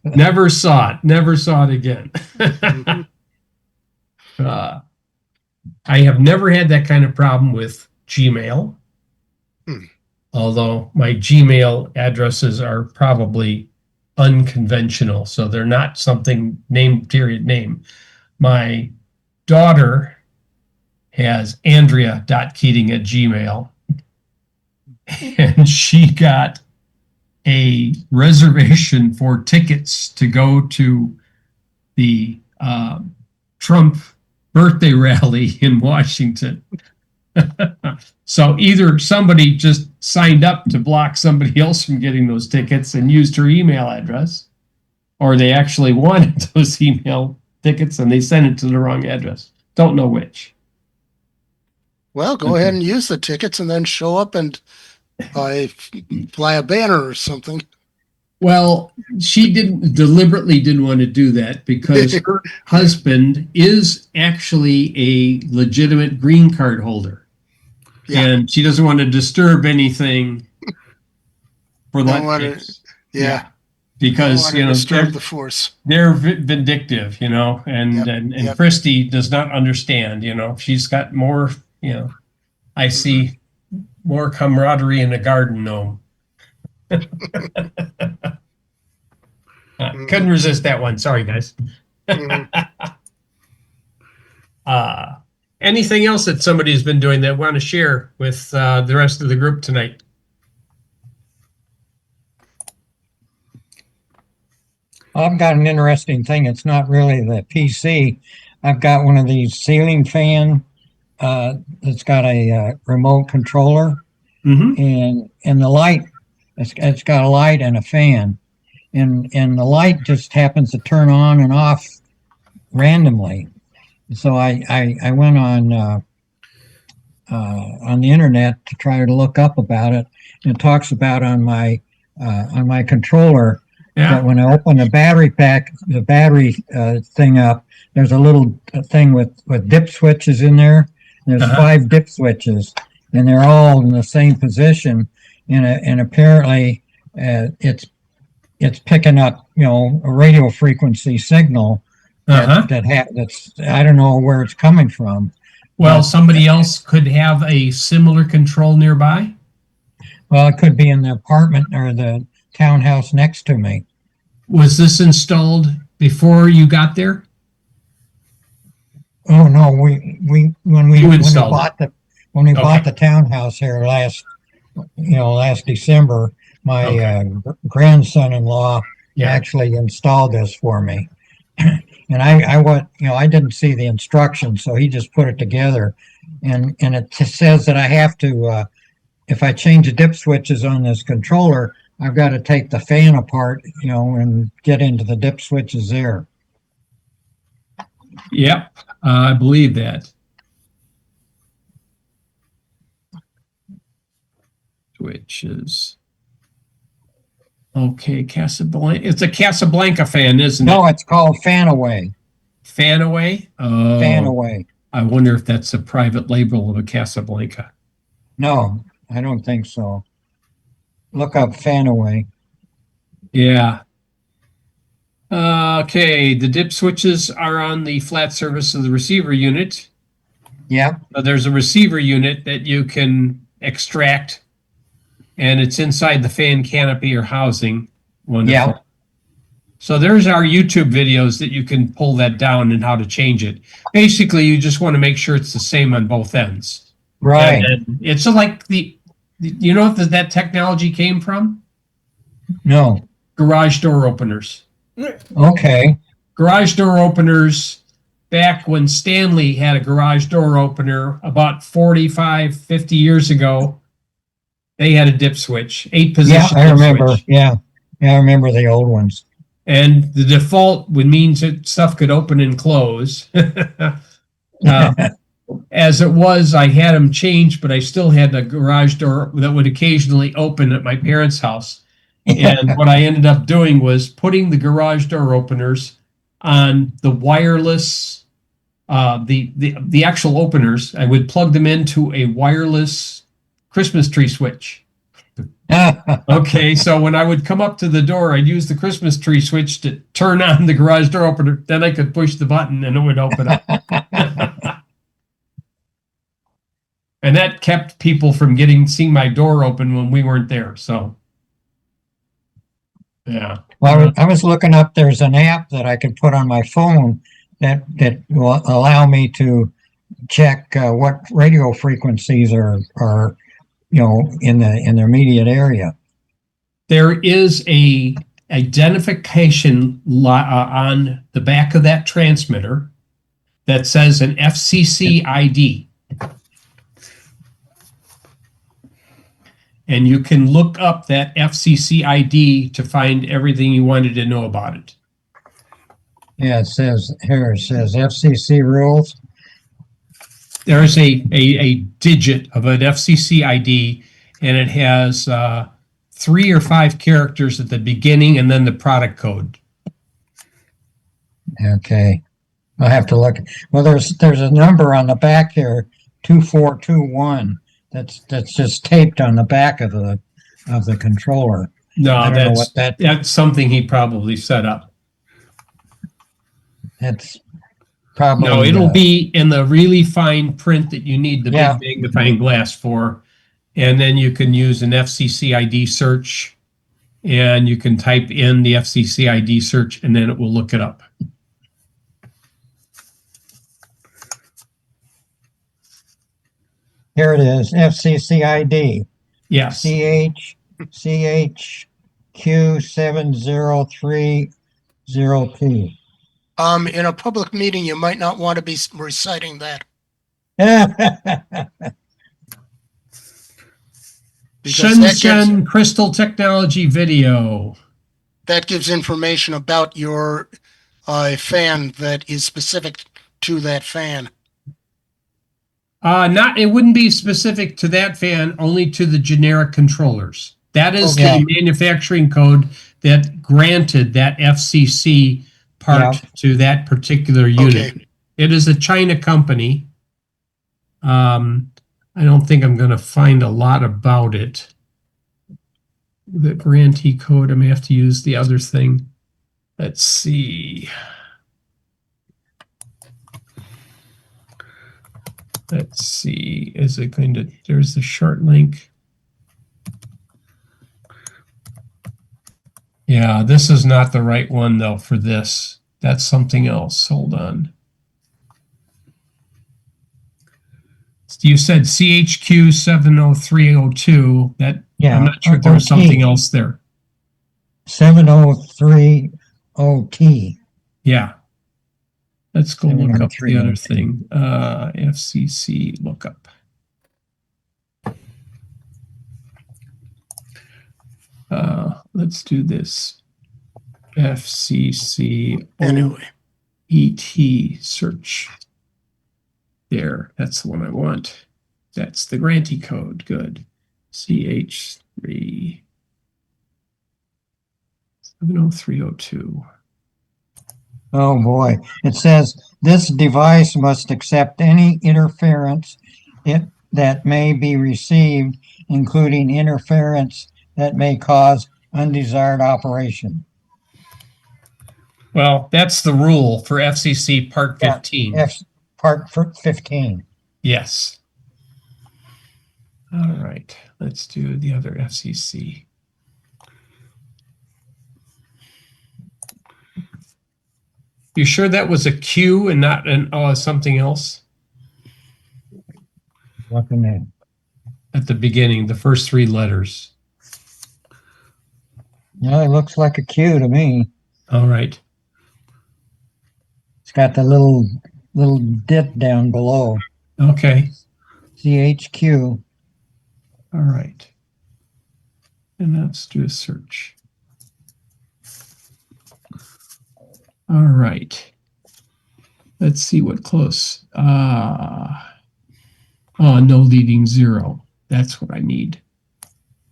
Never saw it again. I have never had that kind of problem with Gmail. Although my Gmail addresses are probably unconventional, so they're not something name. My daughter has Andrea.Keating@Gmail, and she got a reservation for tickets to go to the Trump birthday rally in Washington. So either somebody just signed up to block somebody else from getting those tickets and used her email address, or they actually wanted those email tickets and they sent it to the wrong address. Don't know which. well, go ahead and use the tickets and then show up and fly a banner or something. Well, she deliberately didn't want to do that because her husband is actually a legitimate green card holder. Yeah. And she doesn't want to disturb anything for that case. Yeah. Because, disturb the force. They're vindictive, and Yep. Christy does not understand, she's got more, I see more camaraderie in a garden gnome. Couldn't resist that one. Sorry, guys. Anything else that somebody's been doing that want to share with the rest of the group tonight? I've got an interesting thing. It's not really the PC. I've got one of these ceiling fan that's got a remote controller, and the light. It's got a light and a fan, and the light just happens to turn on and off randomly. So I went on the internet to try to look up about it, and it talks about on my controller. Yeah. That when I open the battery thing up, there's a little thing with dip switches in there. There's 5 dip switches, and they're all in the same position. And apparently, it's picking up, a radio frequency signal that's I don't know where it's coming from. Well, somebody else could have a similar control nearby. Well, it could be in the apartment or the townhouse next to me. Was this installed before you got there? Oh no, when we You installed bought when we Okay. bought the townhouse here last December, my Okay. grandson-in-law Yeah. actually installed this for me. And I didn't see the instructions, so he just put it together. And it says that I have to, if I change the dip switches on this controller, I've got to take the fan apart, and get into the dip switches there. Yep. I believe that. Switches. Okay, Casablanca. It's a Casablanca fan, isn't it? No, it's called Fan Away. Fan away? Oh, Fan Away. I wonder if that's a private label of a Casablanca. No, I don't think so. Look up Fan Away. Yeah. Okay, the dip switches are on the flat surface of the receiver unit. Yeah. There's a receiver unit that you can extract, and it's inside the fan canopy or housing. Wonderful. Yeah. So there's our YouTube videos that you can pull that down and how to change it. Basically, you just want to make sure it's the same on both ends. Right. And it's like you know what that technology came from? No. Garage door openers. Okay. Garage door openers, back when Stanley had a garage door opener about 45, 50 years ago, they had a dip switch, 8-position Yeah, I dip remember. switch. Yeah. Yeah, I remember the old ones. And the default would mean that stuff could open and close. As it was, I had them changed, but I still had a garage door that would occasionally open at my parents' house. And what I ended up doing was putting the garage door openers on the wireless, the actual openers. I would plug them into a wireless Christmas tree switch. Okay, so when I would come up to the door, I'd use the Christmas tree switch to turn on the garage door opener. Then I could push the button and it would open up. And that kept people from seeing my door open when we weren't there. So, yeah. Well, I was looking up, there's an app that I could put on my phone that will allow me to check what radio frequencies are in the immediate area. There is a identification on the back of that transmitter that says an FCC ID. And you can look up that FCC ID to find everything you wanted to know about it. Yeah, it says FCC rules. There's a digit of an FCC ID, and it has 3 or 5 characters at the beginning and then the product code. Okay. I'll have to look. Well, there's a number on the back here, 2421. That's just taped on the back of the controller. No, know what that's something he probably set up. That's probably No, it'll be in the really fine print that you need the big magnifying glass for. And then you can use an FCC ID search, and you can type in the FCC ID search, and then it will look it up. Here it is, FCC ID. Yes. CHQ7030P. In a public meeting, you might not want to be reciting that. Shenzhen Crystal Technology video. That gives information about your fan that is specific to that fan. It wouldn't be specific to that fan, only to the generic controllers. That is the manufacturing code that granted that FCC part to that particular unit. Okay. It is a China company. I don't think I'm going to find a lot about it. The grantee code, I'm going to have to use the other thing. Let's see. Let's see, is it going to, there's the short link. Yeah, this is not the right one though for this. That's something else. Hold on. You said CHQ 70302. That Yeah, I'm not sure if there was OT. something else there. 7030T. Yeah. Let's go look up the other 70302. thing. FCC lookup. Let's do this. FCC Anyway, OET search. There, that's the one I want. That's the grantee code. Good. CH3 70302. Oh boy. It says this device must accept any interference that may be received, including interference that may cause undesired operation. Well, that's the rule for FCC Part 15. Yeah, Part 15. Yes. All right. Let's do the other FCC. You sure that was a Q and not an something else? What's the name? At the beginning, the first three letters. Yeah, it looks like a Q to me. All right. It's got the little dip down below. Okay. CHQ. All right. And let's do a search. All right. Let's see what close. Oh, no leading zero. That's what I need.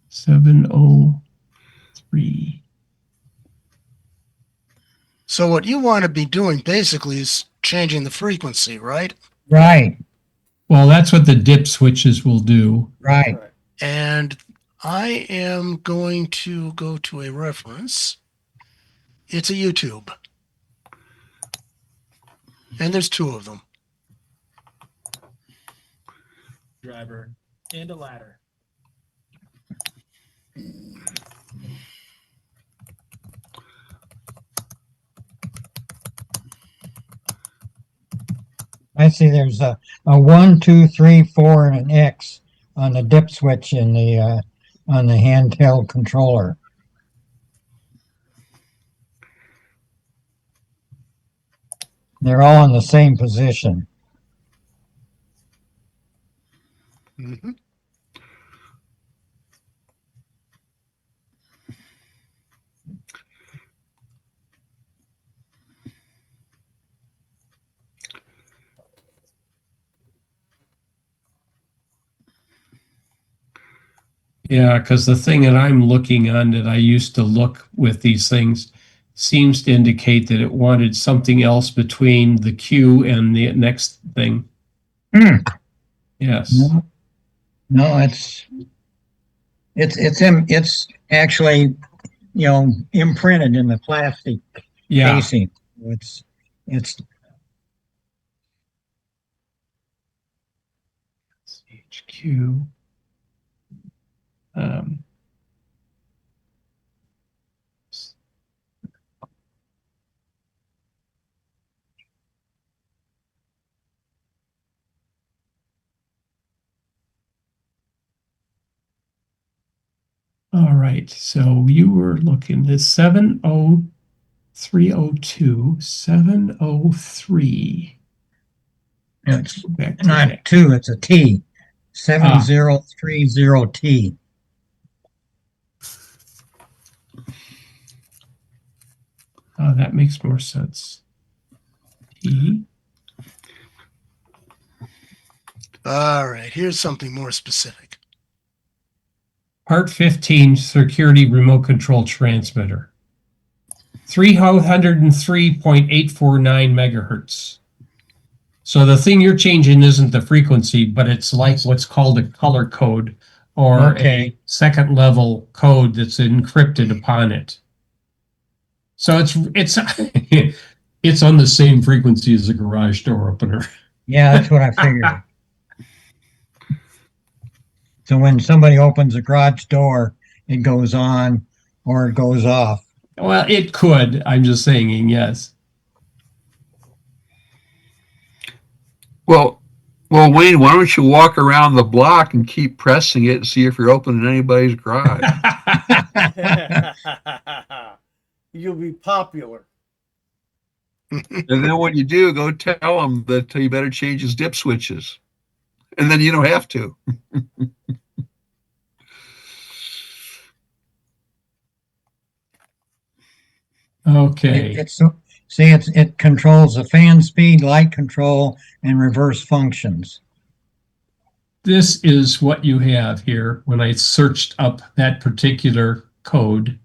703. so what you want to be doing basically is changing the frequency, right? Right, Well, that's what the dip switches will do. right. Right. And I am going to go to a reference. It's a YouTube. And there's two of them. Driver and a ladder. I see there's a 1, 2, 3, 4, and an X on the dip switch in the on the handheld controller. They're all in the same position. Mm-hmm. Yeah, because the thing that I'm looking on that I used to look with these things seems to indicate that it wanted something else between the Q and the next thing. Hmm. Yes. No, it's actually, imprinted in the plastic Yeah. casing. It's HQ. All right, so you were looking at 70302, 703. it's Back to not a that. 2, it's a T. 7030T. That makes more sense. T. All right, here's something more specific. Part 15, security remote control transmitter. 303.849 megahertz. So the thing you're changing isn't the frequency, but it's like what's called a color code or a second level code that's encrypted upon it. So it's it's on the same frequency as a garage door opener. Yeah, that's what I figured. So when somebody opens a garage door, it goes on or it goes off. Well, it could. I'm just saying, yes. Well, Wayne, why don't you walk around the block and keep pressing it and see if you're opening anybody's garage? You'll be popular. And then when you do, go tell him that he better change his dip switches. And then you don't have to. Okay. It controls the fan speed, light control, and reverse functions. This is what you have here when I searched up that particular code.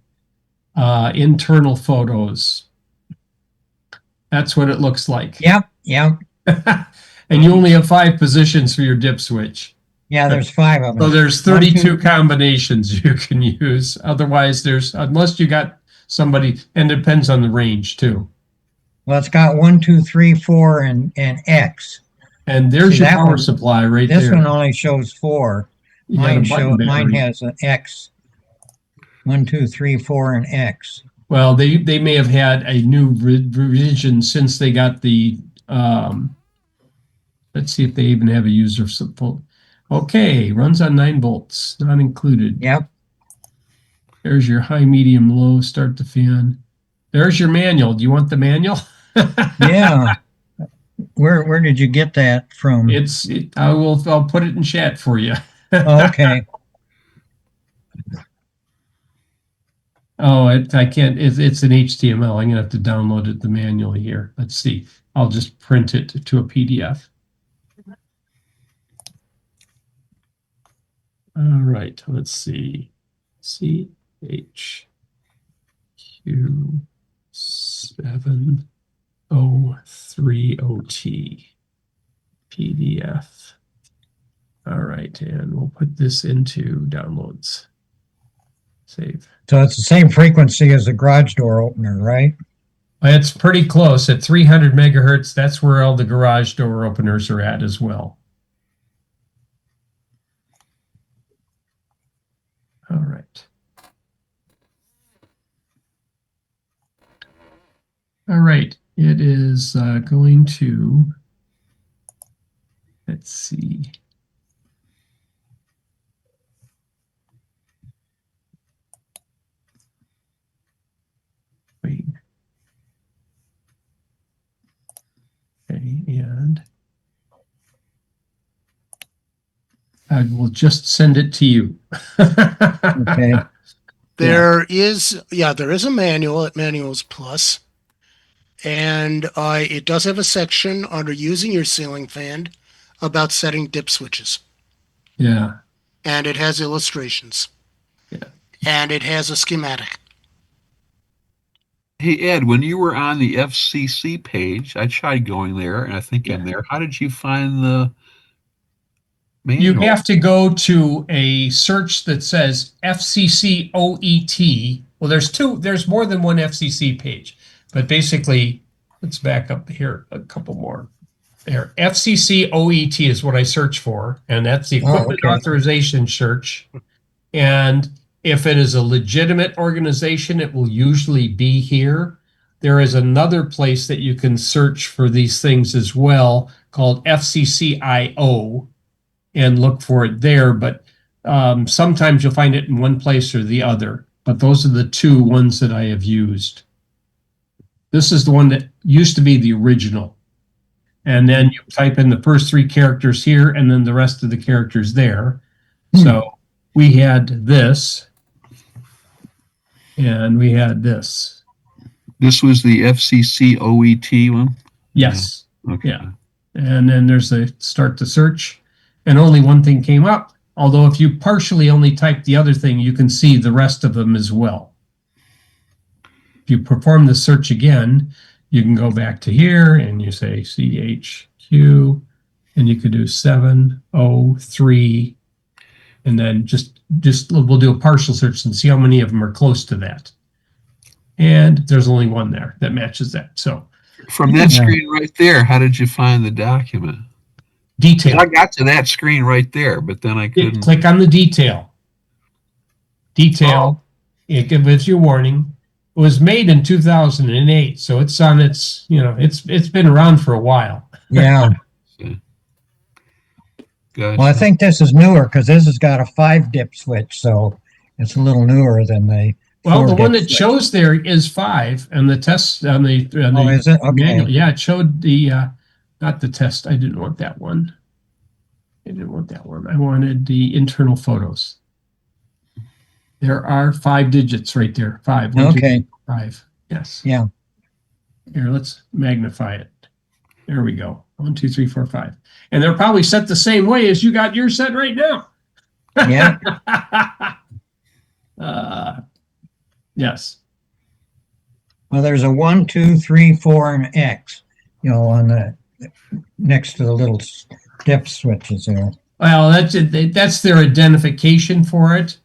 Internal photos. That's what it looks like. Yep. And you only have 5 positions for your dip switch. Yeah, there's 5 of them. So there's 32 combinations you can use. Otherwise, unless you got somebody, and it depends on the range too. Well, it's got 1, 2, 3, 4, and X. And there's your power supply right there. This one only shows 4. Mine has an X. 1, 2, 3, 4, and X. Well, they may have had a new revision since they got the. Let's see if they even have a user support. Okay, runs on 9 volts, not included. Yep. There's your high, medium, low, start the fan. There's your manual. Do you want the manual? Yeah. Where did you get that from? I'll put it in chat for you. Oh, okay. Oh, I can't. It's an HTML. I'm gonna have to download it, the manual here. Let's see. I'll just print it to a PDF. All right. Let's see. CHQ7O30T PDF. All right, and we'll put this into downloads. Save. So it's the same frequency as the garage door opener, right? It's pretty close at 300 megahertz. That's where all the garage door openers are at as well. All right. All right. It is going to, let's see. Wait. Okay, and I will just send it to you. Okay. There is a manual at Manuals Plus, and it does have a section under using your ceiling fan about setting dip switches, Yeah. and it has illustrations. Yeah. And it has a schematic. Hey, Ed, when you were on the FCC page, I tried going there, and I think I'm there. How did you find the manual? You have to go to a search that says FCC OET. Well, there's more than one FCC page, but basically, let's back up here a couple more. There, FCC OET is what I search for, and that's the equipment authorization search. And if it is a legitimate organization, it will usually be here. There is another place that you can search for these things as well called FCCIO and look for it there. But sometimes you'll find it in one place or the other. But those are the 2 ones that I have used. This is the one that used to be the original. And then you type in the first 3 characters here and then the rest of the characters there. So we had this. And we had this. This was the FCC OET one? Yes. Okay. Yeah. And then there's a start to search. And only one thing came up. Although if you partially only type the other thing, you can see the rest of them as well. If you perform the search again, you can go back to here and you say CHQ, and you could do 703, and then just we'll do a partial search and see how many of them are close to that. And there's only one there that matches that. So from that screen right there, how did you find the document? Detail. I got to that screen right there, but then I couldn't. Click on the detail. Detail. It gives you a warning. was made in 2008, so it's on its, it's been around for a while. Yeah. Gosh. Well, I think this is newer because this has got a 5-dip switch, so it's a little newer than the Well, the 4-dip one that switch. shows there is 5, and the test on the Oh, is it? Okay. manual, yeah, it showed the not the test. I didn't want that one. I wanted the internal photos. There are 5 digits right there. 5. 1, 2, Okay. 5. Yes. Yeah. Here, let's magnify it. There we go. 1, 2, 3, 4, 5. And they're probably set the same way as you got yours set right now. Yeah. Yes. Well, there's a 1, 2, 3, 4, and X, on the next to the little dip switches there. Well, that's their identification for it.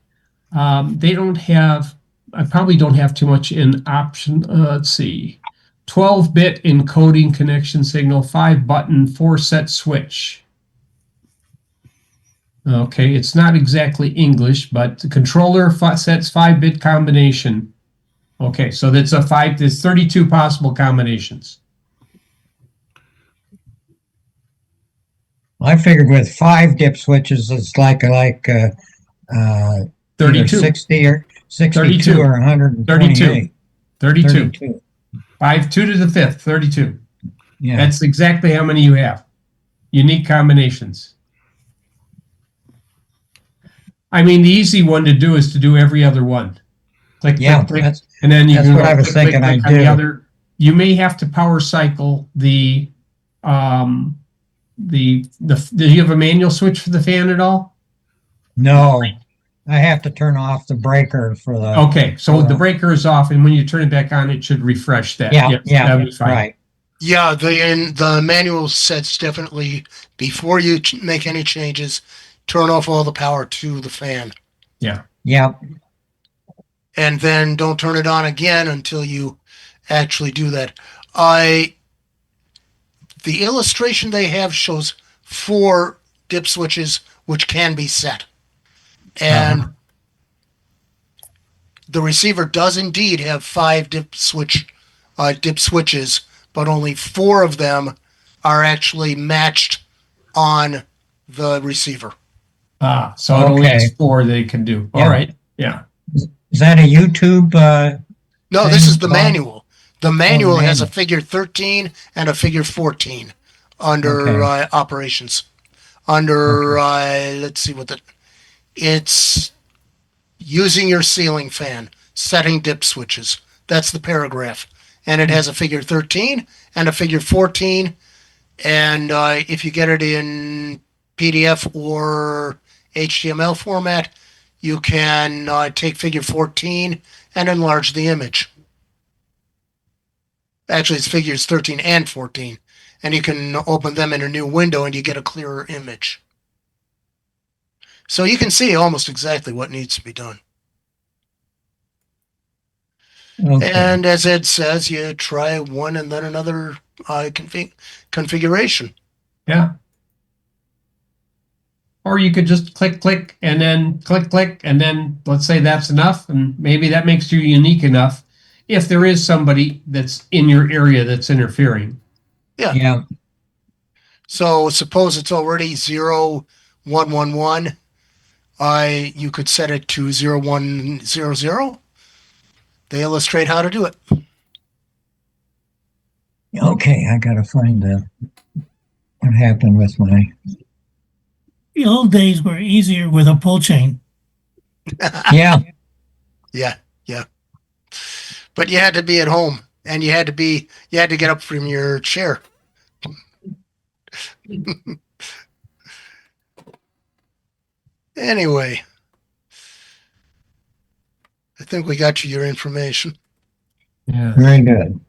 They don't have. I probably don't have too much in option. Let's see, 12-bit encoding connection signal, 5-button, 4-set switch. Okay, it's not exactly English, but the controller sets 5-bit combination. Okay, so that's there's 32 possible combinations. I figured with 5 dip switches, it's like 32. either 60 or 62 32. or 128. 32. 5, 2 to the 5th, 32. Yeah. That's exactly how many you have. Unique combinations. I mean, the easy one to do is to do every other one. Click, Yeah, click, click, and then you that's can what go I was click, thinking click, click I'd on the do. other. You may have to power cycle the do you have a manual switch for the fan at all? No, I have to turn off the breaker for the. Okay, so the breaker is off, and when you turn it back on, it should refresh that. Yeah, Yes, yeah, that'll be fine. right. Yeah, the manual says definitely before you make any changes, turn off all the power to the fan. Yeah. Yeah. And then don't turn it on again until you actually do that. The illustration they have shows 4 dip switches which can be set. And the receiver does indeed have 5 dip switches, but only 4 of them are actually matched on the receiver. So it only has Okay. 4 they can do. All Yeah. right. Yeah. Is that a YouTube? No, thing, this is the Bob? manual. The manual has a manual. figure 13 and a figure 14 under Okay. operations. Under, let's see it's using your ceiling fan, setting dip switches. That's the paragraph. And it has a figure 13 and a figure 14. And if you get it in PDF or HTML format, you can take figure 14 and enlarge the image. Actually, it's figures 13 and 14. And you can open them in a new window and you get a clearer image. So you can see almost exactly what needs to be done. Okay. And as Ed says, you try one and then another configuration. Yeah. Or you could just click, click, and then click, click, and then let's say that's enough, and maybe that makes you unique enough if there is somebody that's in your area that's interfering. Yeah. So suppose it's already 0111. You could set it to 0100. They illustrate how to do it. Okay, I gotta find what happened with my. The old days were easier with a pull chain. Yeah. Yeah. But you had to be at home, and you had to get up from your chair. Anyway, I think we got you your information. Yeah. Very good.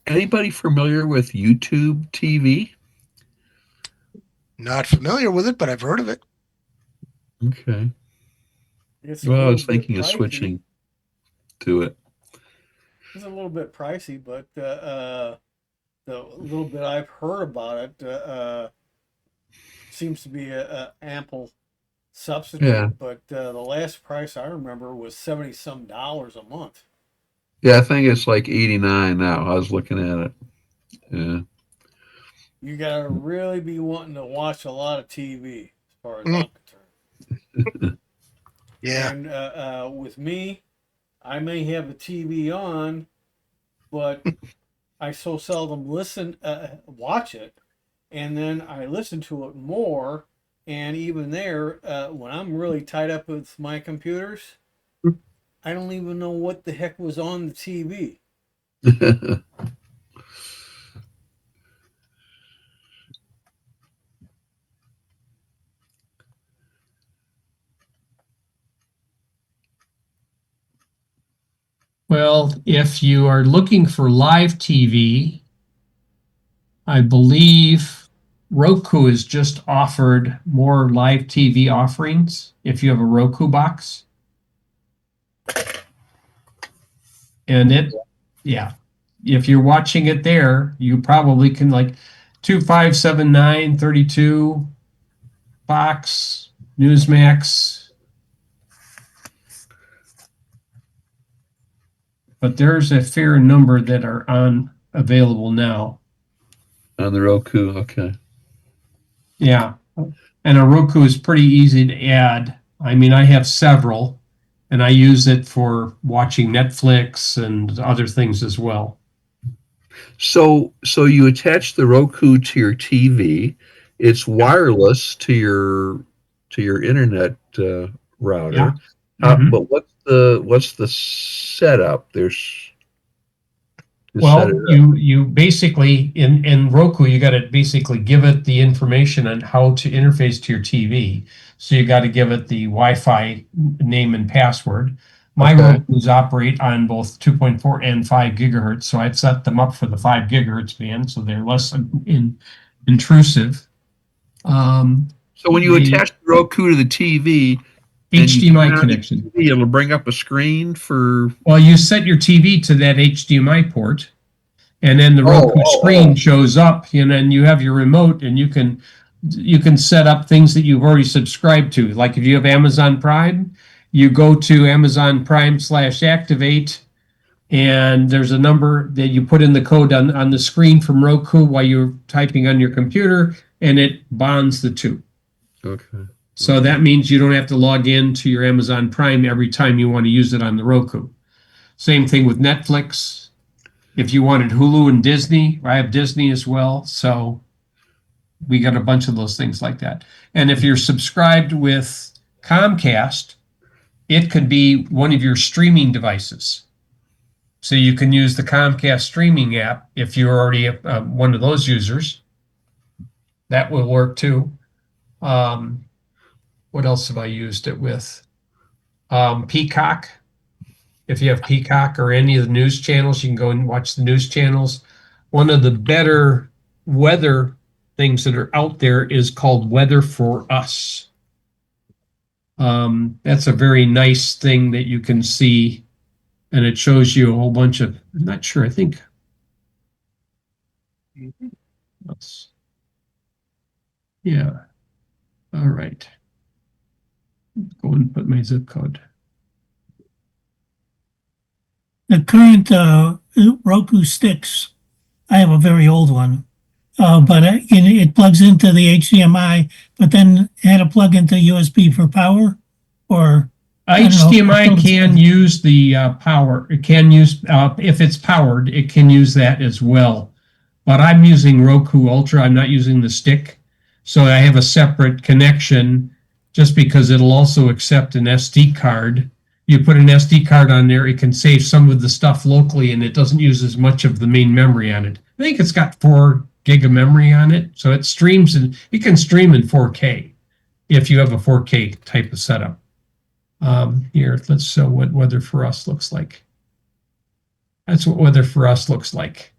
Anybody familiar with YouTube TV? Not familiar with it, but I've heard of it. Okay. It's Well, I was a little bit thinking of pricey. switching to it. It's a little bit pricey, but the little bit I've heard about it seems to be a ample substitute. Yeah. But the last price I remember was $70-some a month. Yeah, I think it's like 89 now. I was looking at it. Yeah. You gotta really be wanting to watch a lot of TV, as far as Mm. I'm concerned. Yeah. And with me, I may have the TV on, but I so seldom watch it, and then I listen to it more. And even there, when I'm really tied up with my computers, I don't even know what the heck was on the TV. Well, if you are looking for live TV, I believe Roku has just offered more live TV offerings if you have a Roku box. And yeah, if you're watching it there, you probably can like 2579, 32, Fox, Newsmax. But there's a fair number that are available now. On the Roku, okay. Yeah. And a Roku is pretty easy to add. I mean, I have several, and I use it for watching Netflix and other things as well. So you attach the Roku to your TV. It's wireless to your internet router. Yeah. Mhm. But what's the setup? There's to set it Well, up. you basically in Roku, you got to basically give it the information on how to interface to your TV. So you got to give it the Wi-Fi name and password. My Okay. Rokus operate on both 2.4 and 5 gigahertz, so I've set them up for the 5 gigahertz band, so they're less intrusive. So when you The attach the Roku to the TV and you HDMI turn on the connection. TV, it'll bring up a screen for. Well, you set your TV to that HDMI port, and then the Roku Oh. screen shows up, and then you have your remote, and you can set up things that you've already subscribed to. Like if you have Amazon Prime, you go to Amazon Prime/activate, and there's a number that you put in the code on the screen from Roku while you're typing on your computer, and it bonds the two. Okay. So that means you don't have to log in to your Amazon Prime every time you want to use it on the Roku. Same thing with Netflix. If you wanted Hulu and Disney, I have Disney as well. So we got a bunch of those things like that. And if you're subscribed with Comcast, it could be one of your streaming devices. So you can use the Comcast streaming app if you're already one of those users. That will work too. What else have I used it with? Peacock. If you have Peacock or any of the news channels, you can go and watch the news channels. One of the better weather things that are out there is called Weather for Us. That's a very nice thing that you can see, and it shows you a whole bunch of, I'm not sure, I think. Yeah. All right. Go and put my zip code. The current Roku sticks, I have a very old one, but it plugs into the HDMI, but then had to plug into USB for power, or I don't know. HDMI can use the power. It can use, if it's powered, it can use that as well. But I'm using Roku Ultra. I'm not using the stick. So I have a separate connection just because it'll also accept an SD card. You put an SD card on there, it can save some of the stuff locally, and it doesn't use as much of the main memory on it. I think it's got 4 gig of memory on it. So it streams, and it can stream in 4K if you have a 4K type of setup. Here, let's show what Weather for Us looks like. That's what Weather for Us looks like.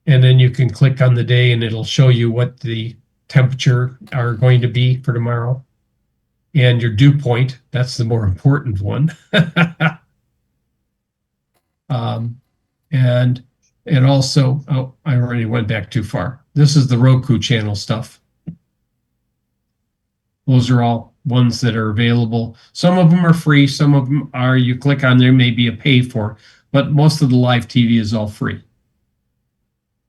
And then you can click on the day and it'll show you what the temperature are going to be for tomorrow. And your dew point, that's the more important one. And it also, oh, I already went back too far. This is the Roku channel stuff. Those are all ones that are available. Some of them are free. Some of them are, you click on there, maybe a pay for. but most of the live TV is all free.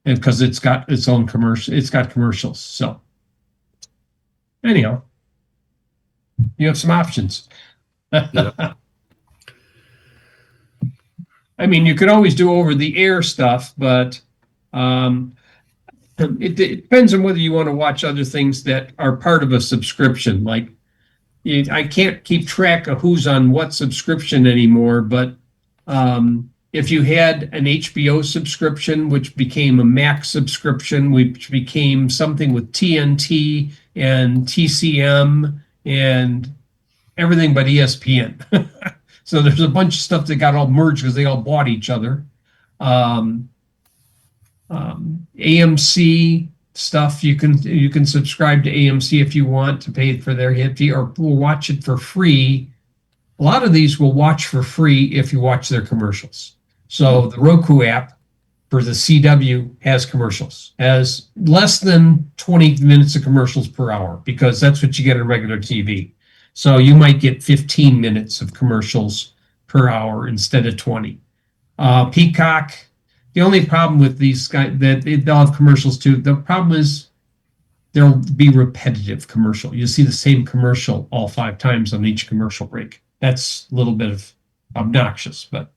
And because it's got its own commercial, it's got commercials. So anyhow, you have some options. Yeah. I mean, you could always do over the air stuff, but it depends on whether you want to watch other things that are part of a subscription. Like, I can't keep track of who's on what subscription anymore, but if you had an HBO subscription, which became a Max subscription, which became something with TNT and TCM and everything but ESPN. So there's a bunch of stuff that got all merged because they all bought each other. AMC stuff, you can subscribe to AMC if you want to pay for their hit fee, or will watch it for free. A lot of these will watch for free if you watch their commercials. So the Roku app for the CW has commercials, has less than 20 minutes of commercials per hour, because that's what you get on regular TV. So you might get 15 minutes of commercials per hour instead of 20. Peacock, the only problem with these guys, that they'll have commercials too. The problem is there'll be repetitive commercial. You see the same commercial all 5 times on each commercial break. That's a little bit of obnoxious, but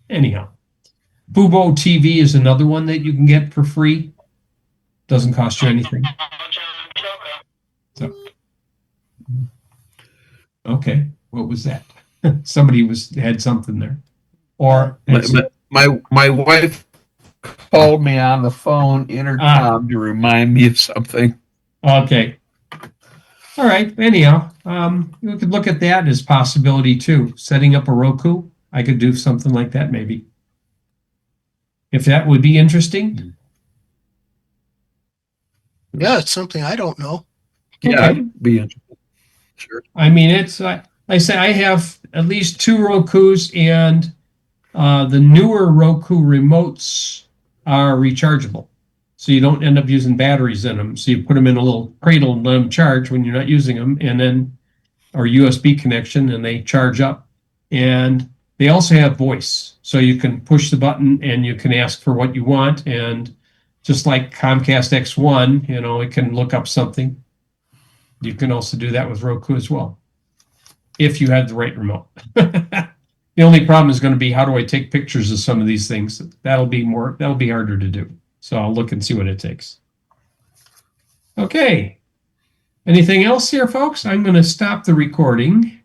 anyhow. Fubo TV is another one that you can get for free. Doesn't cost you anything. So, okay, what was that? Somebody had something there. Or My wife called me on the phone intercom to remind me of something. Okay. All right. Anyhow, we could look at that as possibility too. Setting up a Roku. I could do something like that maybe. If that would be interesting. Yeah, it's something I don't know. Yeah, Okay. it'd be interesting. Sure. I mean, it's like I say, I have at least 2 Rokus, and the newer Roku remotes are rechargeable. So you don't end up using batteries in them. So you put them in a little cradle and let them charge when you're not using them, and then, or USB connection, and they charge up. And they also have voice. So you can push the button and you can ask for what you want. And just like Comcast X1, it can look up something. You can also do that with Roku as well, if you have the right remote. The only problem is going to be, how do I take pictures of some of these things? That'll be harder to do. So I'll look and see what it takes. Okay. Anything else here, folks? I'm going to stop the recording.